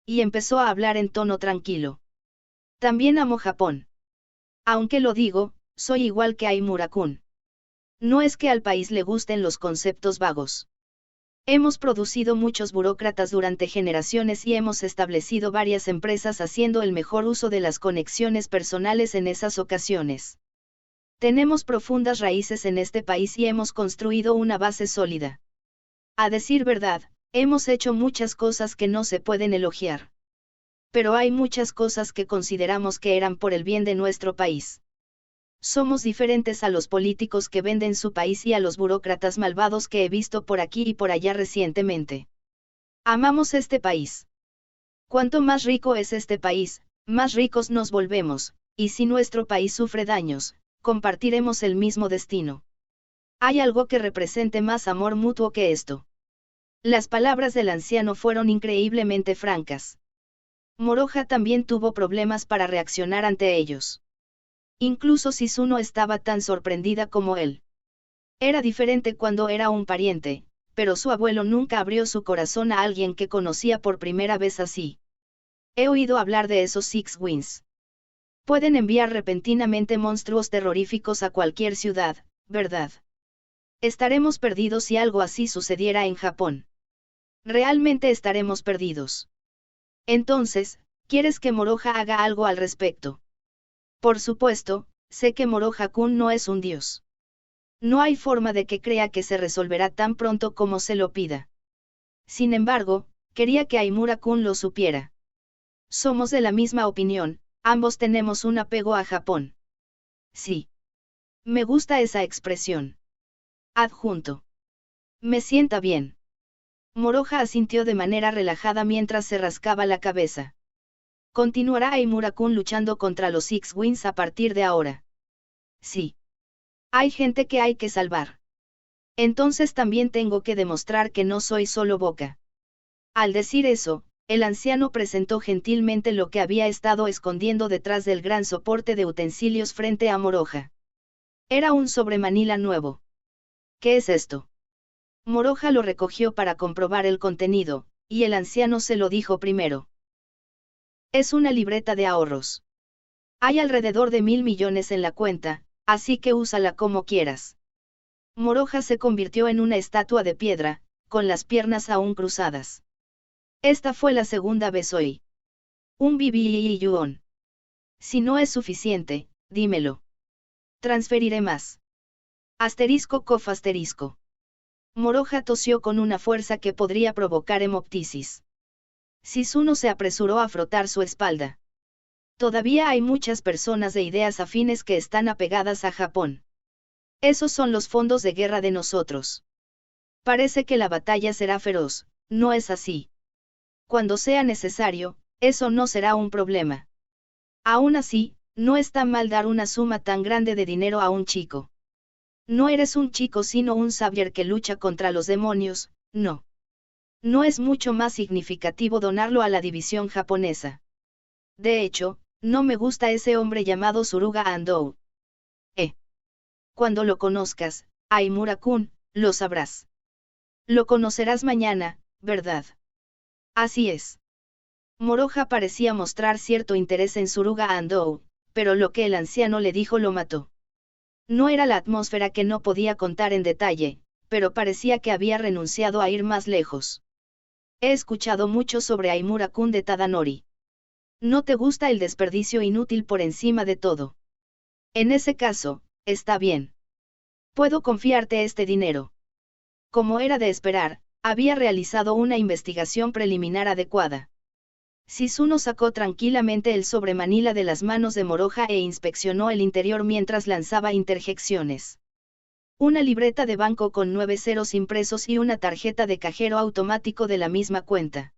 Y empezó a hablar en tono tranquilo. También amo Japón. Aunque lo digo, soy igual que Aimura-kun. No es que al país le gusten los conceptos vagos. Hemos producido muchos burócratas durante generaciones y hemos establecido varias empresas haciendo el mejor uso de las conexiones personales en esas ocasiones. Tenemos profundas raíces en este país y hemos construido una base sólida. A decir verdad, hemos hecho muchas cosas que no se pueden elogiar. Pero hay muchas cosas que consideramos que eran por el bien de nuestro país. Somos diferentes a los políticos que venden su país y a los burócratas malvados que he visto por aquí y por allá recientemente. Amamos este país. Cuanto más rico es este país, más ricos nos volvemos, y si nuestro país sufre daños, compartiremos el mismo destino. ¿Hay algo que represente más amor mutuo que esto? Las palabras del anciano fueron increíblemente francas. Moroja también tuvo problemas para reaccionar ante ellos. Incluso Shizuno estaba tan sorprendida como él. Era diferente cuando era un pariente, pero su abuelo nunca abrió su corazón a alguien que conocía por primera vez así. He oído hablar de esos Six Winds. Pueden enviar repentinamente monstruos terroríficos a cualquier ciudad, ¿verdad? Estaremos perdidos si algo así sucediera en Japón. Realmente estaremos perdidos. Entonces, ¿quieres que Moroja haga algo al respecto? Por supuesto, sé que Moroja-kun no es un dios. No hay forma de que crea que se resolverá tan pronto como se lo pida. Sin embargo, quería que Aimura-kun lo supiera. Somos de la misma opinión, ambos tenemos un apego a Japón. Sí. Me gusta esa expresión. Adjunto. Me sienta bien. Moroja asintió de manera relajada mientras se rascaba la cabeza. Continuará Aimura-kun luchando contra los Six Winds a partir de ahora. Sí. Hay gente que hay que salvar. Entonces también tengo que demostrar que no soy solo boca. Al decir eso, el anciano presentó gentilmente lo que había estado escondiendo detrás del gran soporte de utensilios frente a Moroja. Era un sobremanila nuevo. ¿Qué es esto? Moroja lo recogió para comprobar el contenido, y el anciano se lo dijo primero. Es una libreta de ahorros. Hay alrededor de 1.000 millones en la cuenta, así que úsala como quieras. Moroja se convirtió en una estatua de piedra, con las piernas aún cruzadas. Esta fue la segunda vez hoy. Un yuan. Si no es suficiente, dímelo. Transferiré más. Asterisco cof asterisco. Moroja tosió con una fuerza que podría provocar hemoptisis. Sisuno se apresuró a frotar su espalda. Todavía hay muchas personas de ideas afines que están apegadas a Japón. Esos son los fondos de guerra de nosotros. Parece que la batalla será feroz, ¿no es así? Cuando sea necesario, eso no será un problema. Aún así, no está mal dar una suma tan grande de dinero a un chico. No eres un chico sino un sabier que lucha contra los demonios, no. No es mucho más significativo donarlo a la división japonesa. De hecho, no me gusta ese hombre llamado Suruga Andou. Cuando lo conozcas, Aimura-kun, lo sabrás. Lo conocerás mañana, ¿verdad? Así es. Moroja parecía mostrar cierto interés en Suruga Andou, pero lo que el anciano le dijo lo mató. No era la atmósfera que no podía contar en detalle, pero parecía que había renunciado a ir más lejos. He escuchado mucho sobre Aimura-kun de Tadanori. No te gusta el desperdicio inútil por encima de todo. En ese caso, está bien. Puedo confiarte este dinero. Como era de esperar, había realizado una investigación preliminar adecuada. Sisuno sacó tranquilamente el sobremanila de las manos de Moroja e inspeccionó el interior mientras lanzaba interjecciones. Una libreta de banco con 9 ceros impresos y una tarjeta de cajero automático de la misma cuenta.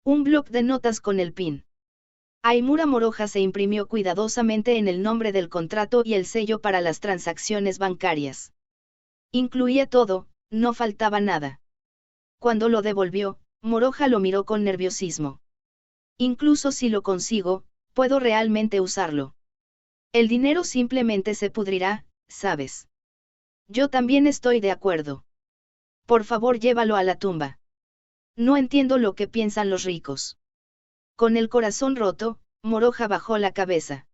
Un bloc de notas con el PIN. Aimura Moroja se imprimió cuidadosamente en el nombre del contrato y el sello para las transacciones bancarias. Incluía todo, no faltaba nada. Cuando lo devolvió, Moroja lo miró con nerviosismo. Incluso si lo consigo, ¿puedo realmente usarlo? El dinero simplemente se pudrirá, ¿sabes? Yo también estoy de acuerdo. Por favor, llévalo a la tumba. No entiendo lo que piensan los ricos. Con el corazón roto, Moroja bajó la cabeza.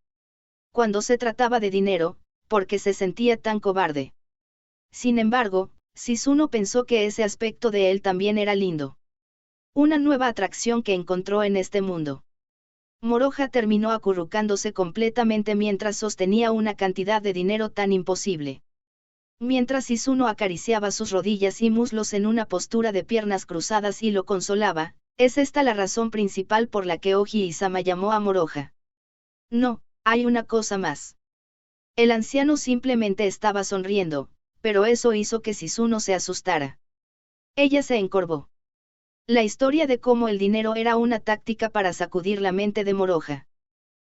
Cuando se trataba de dinero, ¿por qué se sentía tan cobarde? Sin embargo, Sisuno pensó que ese aspecto de él también era lindo. Una nueva atracción que encontró en este mundo. Moroja terminó acurrucándose completamente mientras sostenía una cantidad de dinero tan imposible. Mientras Sisuno acariciaba sus rodillas y muslos en una postura de piernas cruzadas y lo consolaba, ¿es esta la razón principal por la que Oji-sama llamó a Moroja? No, hay una cosa más. El anciano simplemente estaba sonriendo, pero eso hizo que Sisuno se asustara. Ella se encorvó. La historia de cómo el dinero era una táctica para sacudir la mente de Moroja.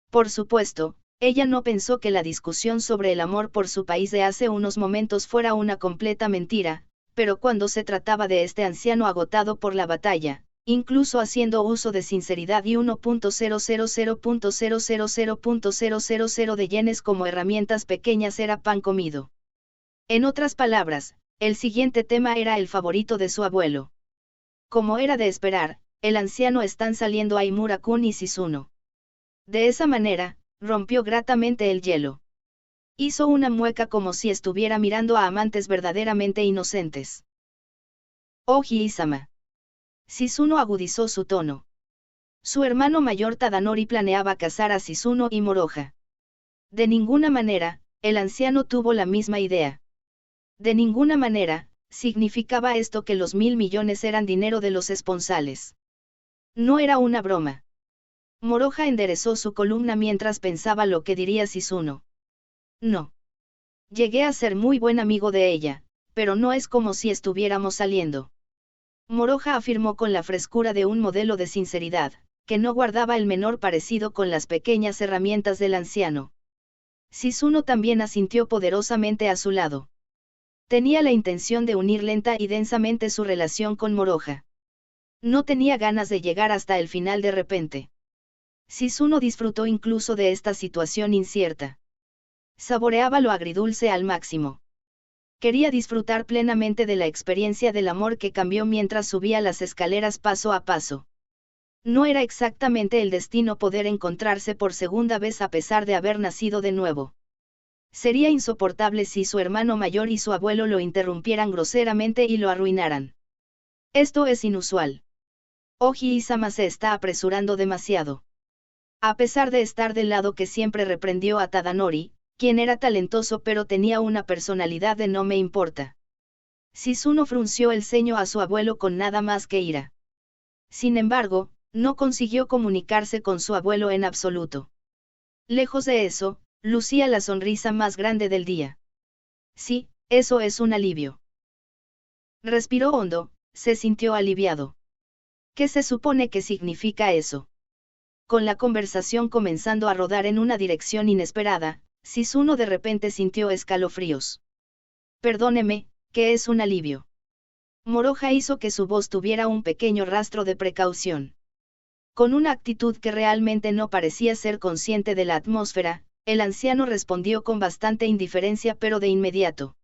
Por supuesto, ella no pensó que la discusión sobre el amor por su país de hace unos momentos fuera una completa mentira, pero cuando se trataba de este anciano agotado por la batalla, incluso haciendo uso de sinceridad y 1.000.000.000 de yenes como herramientas pequeñas era pan comido. En otras palabras, el siguiente tema era el favorito de su abuelo. Como era de esperar, el anciano están saliendo Aimura-kun y Sisuno. De esa manera, rompió gratamente el hielo. Hizo una mueca como si estuviera mirando a amantes verdaderamente inocentes. Oji-sama. Sisuno agudizó su tono. Su hermano mayor Tadanori planeaba casar a Sisuno y Moroja. De ninguna manera, el anciano tuvo la misma idea. De ninguna manera, significaba esto que los 1.000 millones eran dinero de los esponsales. No era una broma. Moroja enderezó su columna mientras pensaba lo que diría Sisuno. No. Llegué a ser muy buen amigo de ella, pero no es como si estuviéramos saliendo. Moroja afirmó con la frescura de un modelo de sinceridad, que no guardaba el menor parecido con las pequeñas herramientas del anciano. Sisuno también asintió poderosamente a su lado. Tenía la intención de unir lenta y densamente su relación con Moroja. No tenía ganas de llegar hasta el final de repente. Shizuno disfrutó incluso de esta situación incierta. Saboreaba lo agridulce al máximo. Quería disfrutar plenamente de la experiencia del amor que cambió mientras subía las escaleras paso a paso. No era exactamente el destino poder encontrarse por segunda vez a pesar de haber nacido de nuevo. Sería insoportable si su hermano mayor y su abuelo lo interrumpieran groseramente y lo arruinaran. Esto es inusual. Oji-sama se está apresurando demasiado. A pesar de estar del lado que siempre reprendió a Tadanori, quien era talentoso pero tenía una personalidad de no me importa. Shizuno frunció el ceño a su abuelo con nada más que ira. Sin embargo, no consiguió comunicarse con su abuelo en absoluto. Lejos de eso, lucía la sonrisa más grande del día. Sí, eso es un alivio. Respiró hondo, se sintió aliviado. ¿Qué se supone que significa eso? Con la conversación comenzando a rodar en una dirección inesperada, Shizuno de repente sintió escalofríos. Perdóneme, ¿qué es un alivio? Moroja hizo que su voz tuviera un pequeño rastro de precaución. Con una actitud que realmente no parecía ser consciente de la atmósfera, el anciano respondió con bastante indiferencia pero de inmediato.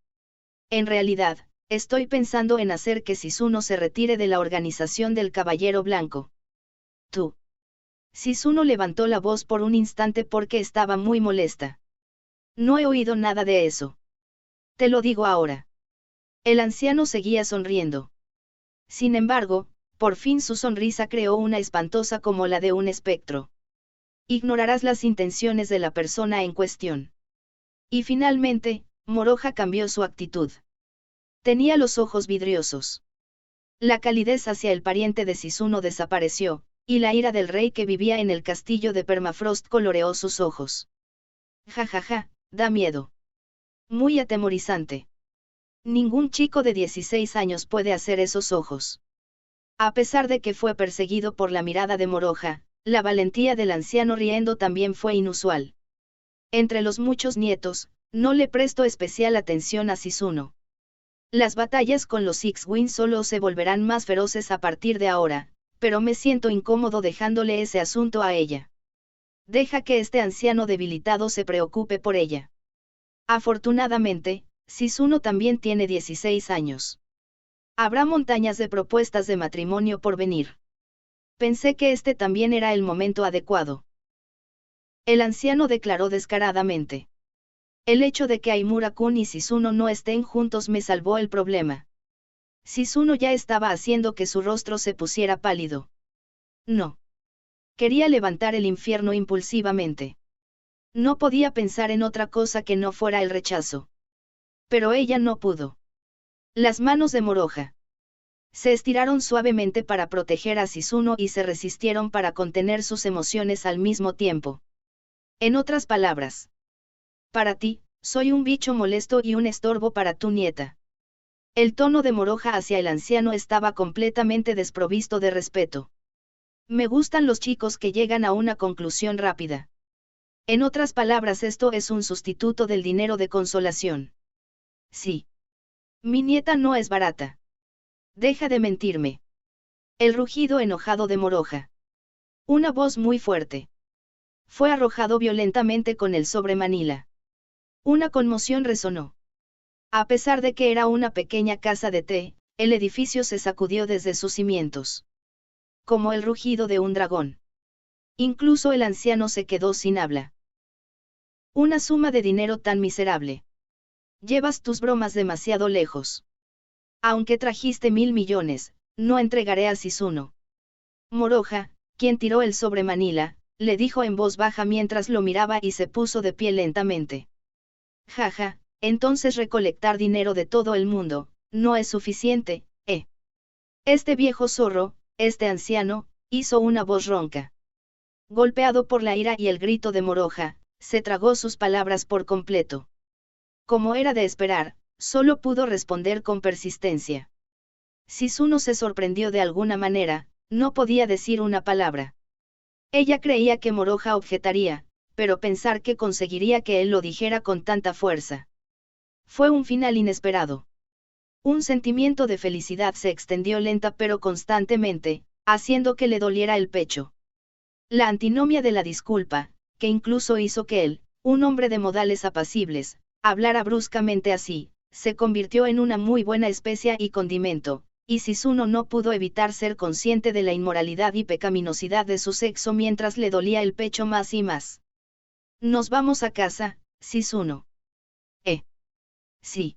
En realidad, estoy pensando en hacer que Shizuno se retire de la organización del Caballero Blanco. Tú. Shizuno levantó la voz por un instante porque estaba muy molesta. No he oído nada de eso. Te lo digo ahora. El anciano seguía sonriendo. Sin embargo, por fin su sonrisa creó una espantosa como la de un espectro. Ignorarás las intenciones de la persona en cuestión. Y finalmente, Moroja cambió su actitud. Tenía los ojos vidriosos. La calidez hacia el pariente de Shizuno desapareció, y la ira del rey que vivía en el castillo de Permafrost coloreó sus ojos. Ja, da miedo. Muy atemorizante. Ningún chico de 16 años puede hacer esos ojos. A pesar de que fue perseguido por la mirada de Moroja, la valentía del anciano riendo también fue inusual. Entre los muchos nietos, no le prestó especial atención a Shizuno. Las batallas con los X-Wing solo se volverán más feroces a partir de ahora, pero me siento incómodo dejándole ese asunto a ella. Deja que este anciano debilitado se preocupe por ella. Afortunadamente, Shizuno también tiene 16 años. Habrá montañas de propuestas de matrimonio por venir. Pensé que este también era el momento adecuado. El anciano declaró descaradamente. El hecho de que Aimura-kun y Shizuno no estén juntos me salvó el problema. Shizuno ya estaba haciendo que su rostro se pusiera pálido. No. Quería levantar el infierno impulsivamente. No podía pensar en otra cosa que no fuera el rechazo. Pero ella no pudo. Las manos de Moroja se estiraron suavemente para proteger a Shizuno y se resistieron para contener sus emociones al mismo tiempo. En otras palabras, para ti, soy un bicho molesto y un estorbo para tu nieta. El tono de Moroja hacia el anciano estaba completamente desprovisto de respeto. Me gustan los chicos que llegan a una conclusión rápida. En otras palabras, esto es un sustituto del dinero de consolación. Sí. Mi nieta no es barata. Deja de mentirme. El rugido enojado de Moroja. Una voz muy fuerte. Fue arrojado violentamente con el sobre Manila. Una conmoción resonó. A pesar de que era una pequeña casa de té, el edificio se sacudió desde sus cimientos. Como el rugido de un dragón. Incluso el anciano se quedó sin habla. Una suma de dinero tan miserable. Llevas tus bromas demasiado lejos. Aunque trajiste 1.000 millones, no entregaré a Shizuno. Moroja, quien tiró el sobre Manila, le dijo en voz baja mientras lo miraba y se puso de pie lentamente. Jaja, entonces recolectar dinero de todo el mundo, no es suficiente, ¿eh? Este viejo zorro, este anciano, hizo una voz ronca. Golpeado por la ira y el grito de Moroja, se tragó sus palabras por completo. Como era de esperar, solo pudo responder con persistencia. Shizuno se sorprendió de alguna manera, no podía decir una palabra. Ella creía que Moroja objetaría, pero pensar que conseguiría que él lo dijera con tanta fuerza. Fue un final inesperado. Un sentimiento de felicidad se extendió lenta pero constantemente, haciendo que le doliera el pecho. La antinomia de la disculpa, que incluso hizo que él, un hombre de modales apacibles, hablara bruscamente así, se convirtió en una muy buena especia y condimento, y Shizune no pudo evitar ser consciente de la inmoralidad y pecaminosidad de su sexo mientras le dolía el pecho más y más. «Nos vamos a casa, Shizune». Sí.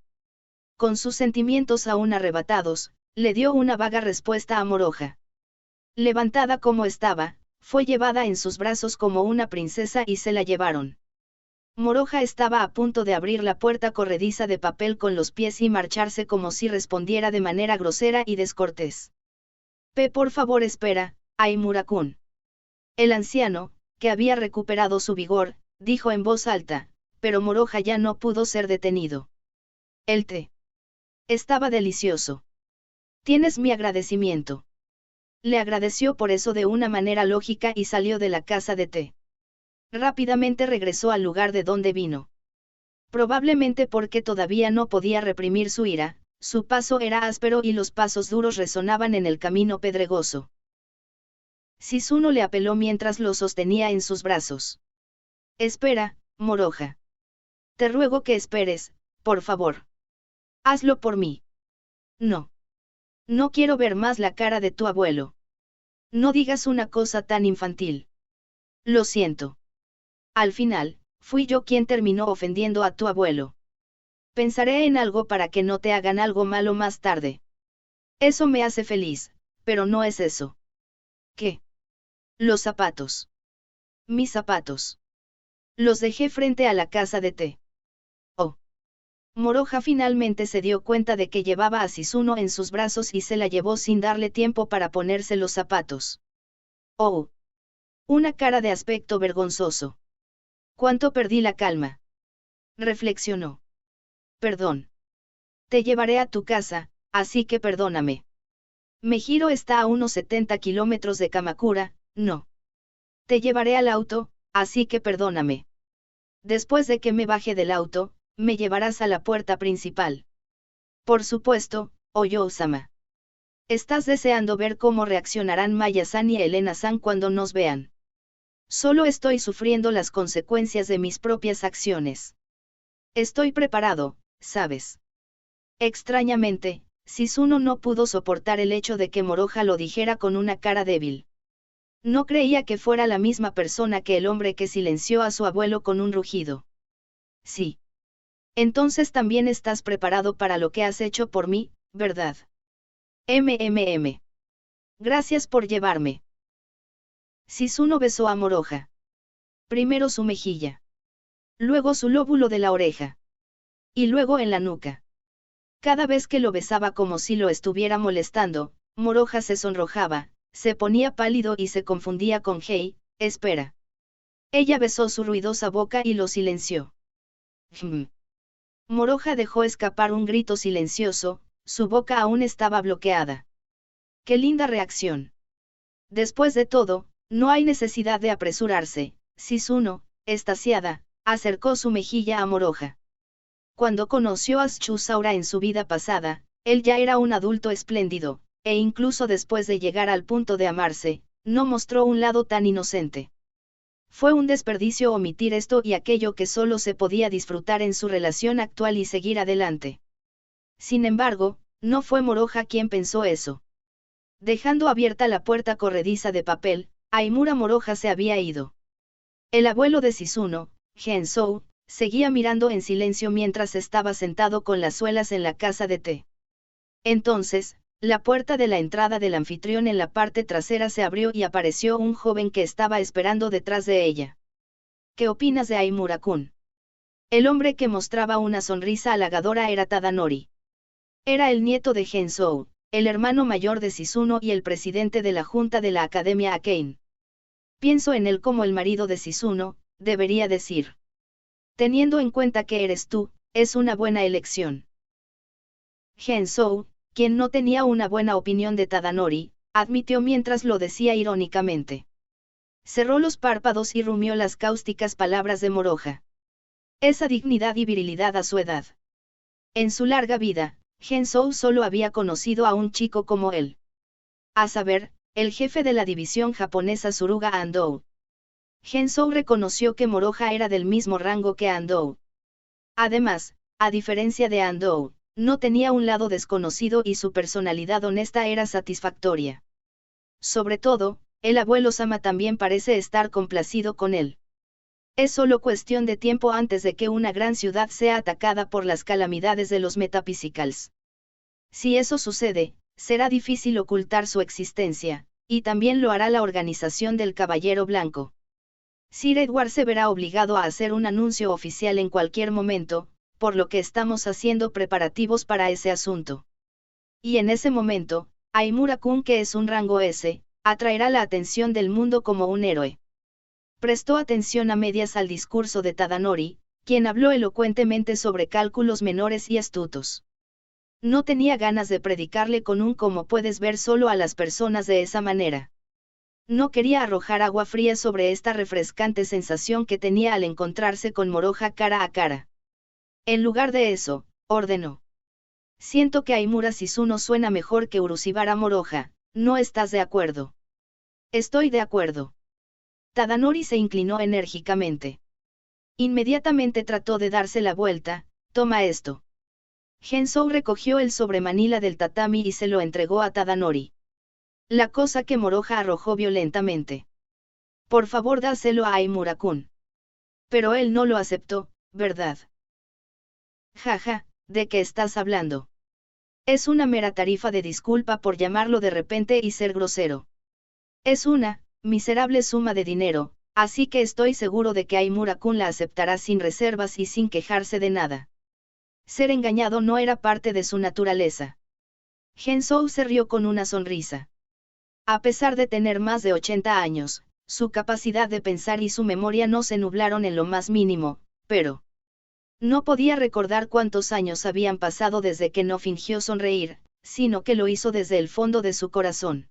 Con sus sentimientos aún arrebatados, le dio una vaga respuesta a Moroja. Levantada como estaba, fue llevada en sus brazos como una princesa y se la llevaron. Moroja estaba a punto de abrir la puerta corrediza de papel con los pies y marcharse como si respondiera de manera grosera y descortés. Por favor espera, Aimura-kun». El anciano, que había recuperado su vigor, dijo en voz alta, pero Moroja ya no pudo ser detenido. El té estaba delicioso. Tienes mi agradecimiento. Le agradeció por eso de una manera lógica y salió de la casa de té. Rápidamente regresó al lugar de donde vino. Probablemente porque todavía no podía reprimir su ira, su paso era áspero y los pasos duros resonaban en el camino pedregoso. Shizune le apeló mientras lo sostenía en sus brazos. Espera, Moroja. Te ruego que esperes, por favor. Hazlo por mí. No. No quiero ver más la cara de tu abuelo. No digas una cosa tan infantil. Lo siento. Al final, fui yo quien terminó ofendiendo a tu abuelo. Pensaré en algo para que no te hagan algo malo más tarde. Eso me hace feliz, pero no es eso. ¿Qué? Los zapatos. Mis zapatos. Los dejé frente a la casa de té. Oh. Moroja finalmente se dio cuenta de que llevaba a Shizune en sus brazos y se la llevó sin darle tiempo para ponerse los zapatos. Oh. Una cara de aspecto vergonzoso. ¿Cuánto perdí la calma? Reflexionó. Perdón. Te llevaré a tu casa, así que perdóname. Mejiro está a unos 70 kilómetros de Kamakura, no. Te llevaré al auto, así que perdóname. Después de que me baje del auto, me llevarás a la puerta principal. Por supuesto, Oyo-sama. Estás deseando ver cómo reaccionarán Maya-san y Elena-san cuando nos vean. Solo estoy sufriendo las consecuencias de mis propias acciones. Estoy preparado, ¿sabes? Extrañamente, Shizune no pudo soportar el hecho de que Moroja lo dijera con una cara débil. No creía que fuera la misma persona que el hombre que silenció a su abuelo con un rugido. Sí. Entonces también estás preparado para lo que has hecho por mí, ¿verdad? Gracias por llevarme. Shizune besó a Moroja. Primero su mejilla. Luego su lóbulo de la oreja. Y luego en la nuca. Cada vez que lo besaba como si lo estuviera molestando, Moroja se sonrojaba, se ponía pálido y se confundía con Hei, espera. Ella besó su ruidosa boca y lo silenció. Moroja dejó escapar un grito silencioso, su boca aún estaba bloqueada. ¡Qué linda reacción! Después de todo, no hay necesidad de apresurarse. Shizune, extasiada, acercó su mejilla a Moroja. Cuando conoció a Tsusaura en su vida pasada, él ya era un adulto espléndido, e incluso después de llegar al punto de amarse, no mostró un lado tan inocente. Fue un desperdicio omitir esto y aquello que solo se podía disfrutar en su relación actual y seguir adelante. Sin embargo, no fue Moroja quien pensó eso. Dejando abierta la puerta corrediza de papel, Aimura Moroja se había ido. El abuelo de Shizune, Gensou, seguía mirando en silencio mientras estaba sentado con las suelas en la casa de té. Entonces, la puerta de la entrada del anfitrión en la parte trasera se abrió y apareció un joven que estaba esperando detrás de ella. ¿Qué opinas de Aimura-kun? El hombre que mostraba una sonrisa halagadora era Tadanori. Era el nieto de Gensou, el hermano mayor de Shizune y el presidente de la junta de la Academia Akane. Pienso en él como el marido de Shizune, debería decir. Teniendo en cuenta que eres tú, es una buena elección. Gensou, quien no tenía una buena opinión de Tadanori, admitió mientras lo decía irónicamente. Cerró los párpados y rumió las cáusticas palabras de Moroja. Esa dignidad y virilidad a su edad. En su larga vida, Gensou solo había conocido a un chico como él. A saber, el jefe de la división japonesa Suruga Andou. Gensou reconoció que Moroha era del mismo rango que Andou. Además, a diferencia de Andou, no tenía un lado desconocido y su personalidad honesta era satisfactoria. Sobre todo, el abuelo Sama también parece estar complacido con él. Es solo cuestión de tiempo antes de que una gran ciudad sea atacada por las calamidades de los Metaphysicals. Si eso sucede, será difícil ocultar su existencia, y también lo hará la organización del Caballero Blanco. Sir Edward se verá obligado a hacer un anuncio oficial en cualquier momento, por lo que estamos haciendo preparativos para ese asunto. Y en ese momento, Aimura-kun, que es un rango S, atraerá la atención del mundo como un héroe. Prestó atención a medias al discurso de Tadanori, quien habló elocuentemente sobre cálculos menores y astutos. No tenía ganas de predicarle con un "como puedes ver" solo a las personas de esa manera. No quería arrojar agua fría sobre esta refrescante sensación que tenía al encontrarse con Moroha cara a cara. En lugar de eso, ordenó. Siento que Aimura Shizuno suena mejor que Urushibara Moroha, ¿no estás de acuerdo? Estoy de acuerdo. Tadanori se inclinó enérgicamente. Inmediatamente trató de darse la vuelta. Toma esto. Gensou recogió el sobremanila del tatami y se lo entregó a Tadanori. La cosa que Moroha arrojó violentamente. Por favor, dáselo a Aimura-kun. Pero él no lo aceptó, ¿verdad? Jaja, ¿de qué estás hablando? Es una mera tarifa de disculpa por llamarlo de repente y ser grosero. Es una miserable suma de dinero, así que estoy seguro de que Aimura-kun la aceptará sin reservas y sin quejarse de nada. Ser engañado no era parte de su naturaleza. Gensou se rió con una sonrisa. A pesar de tener más de 80 años, su capacidad de pensar y su memoria no se nublaron en lo más mínimo, pero no podía recordar cuántos años habían pasado desde que no fingió sonreír, sino que lo hizo desde el fondo de su corazón.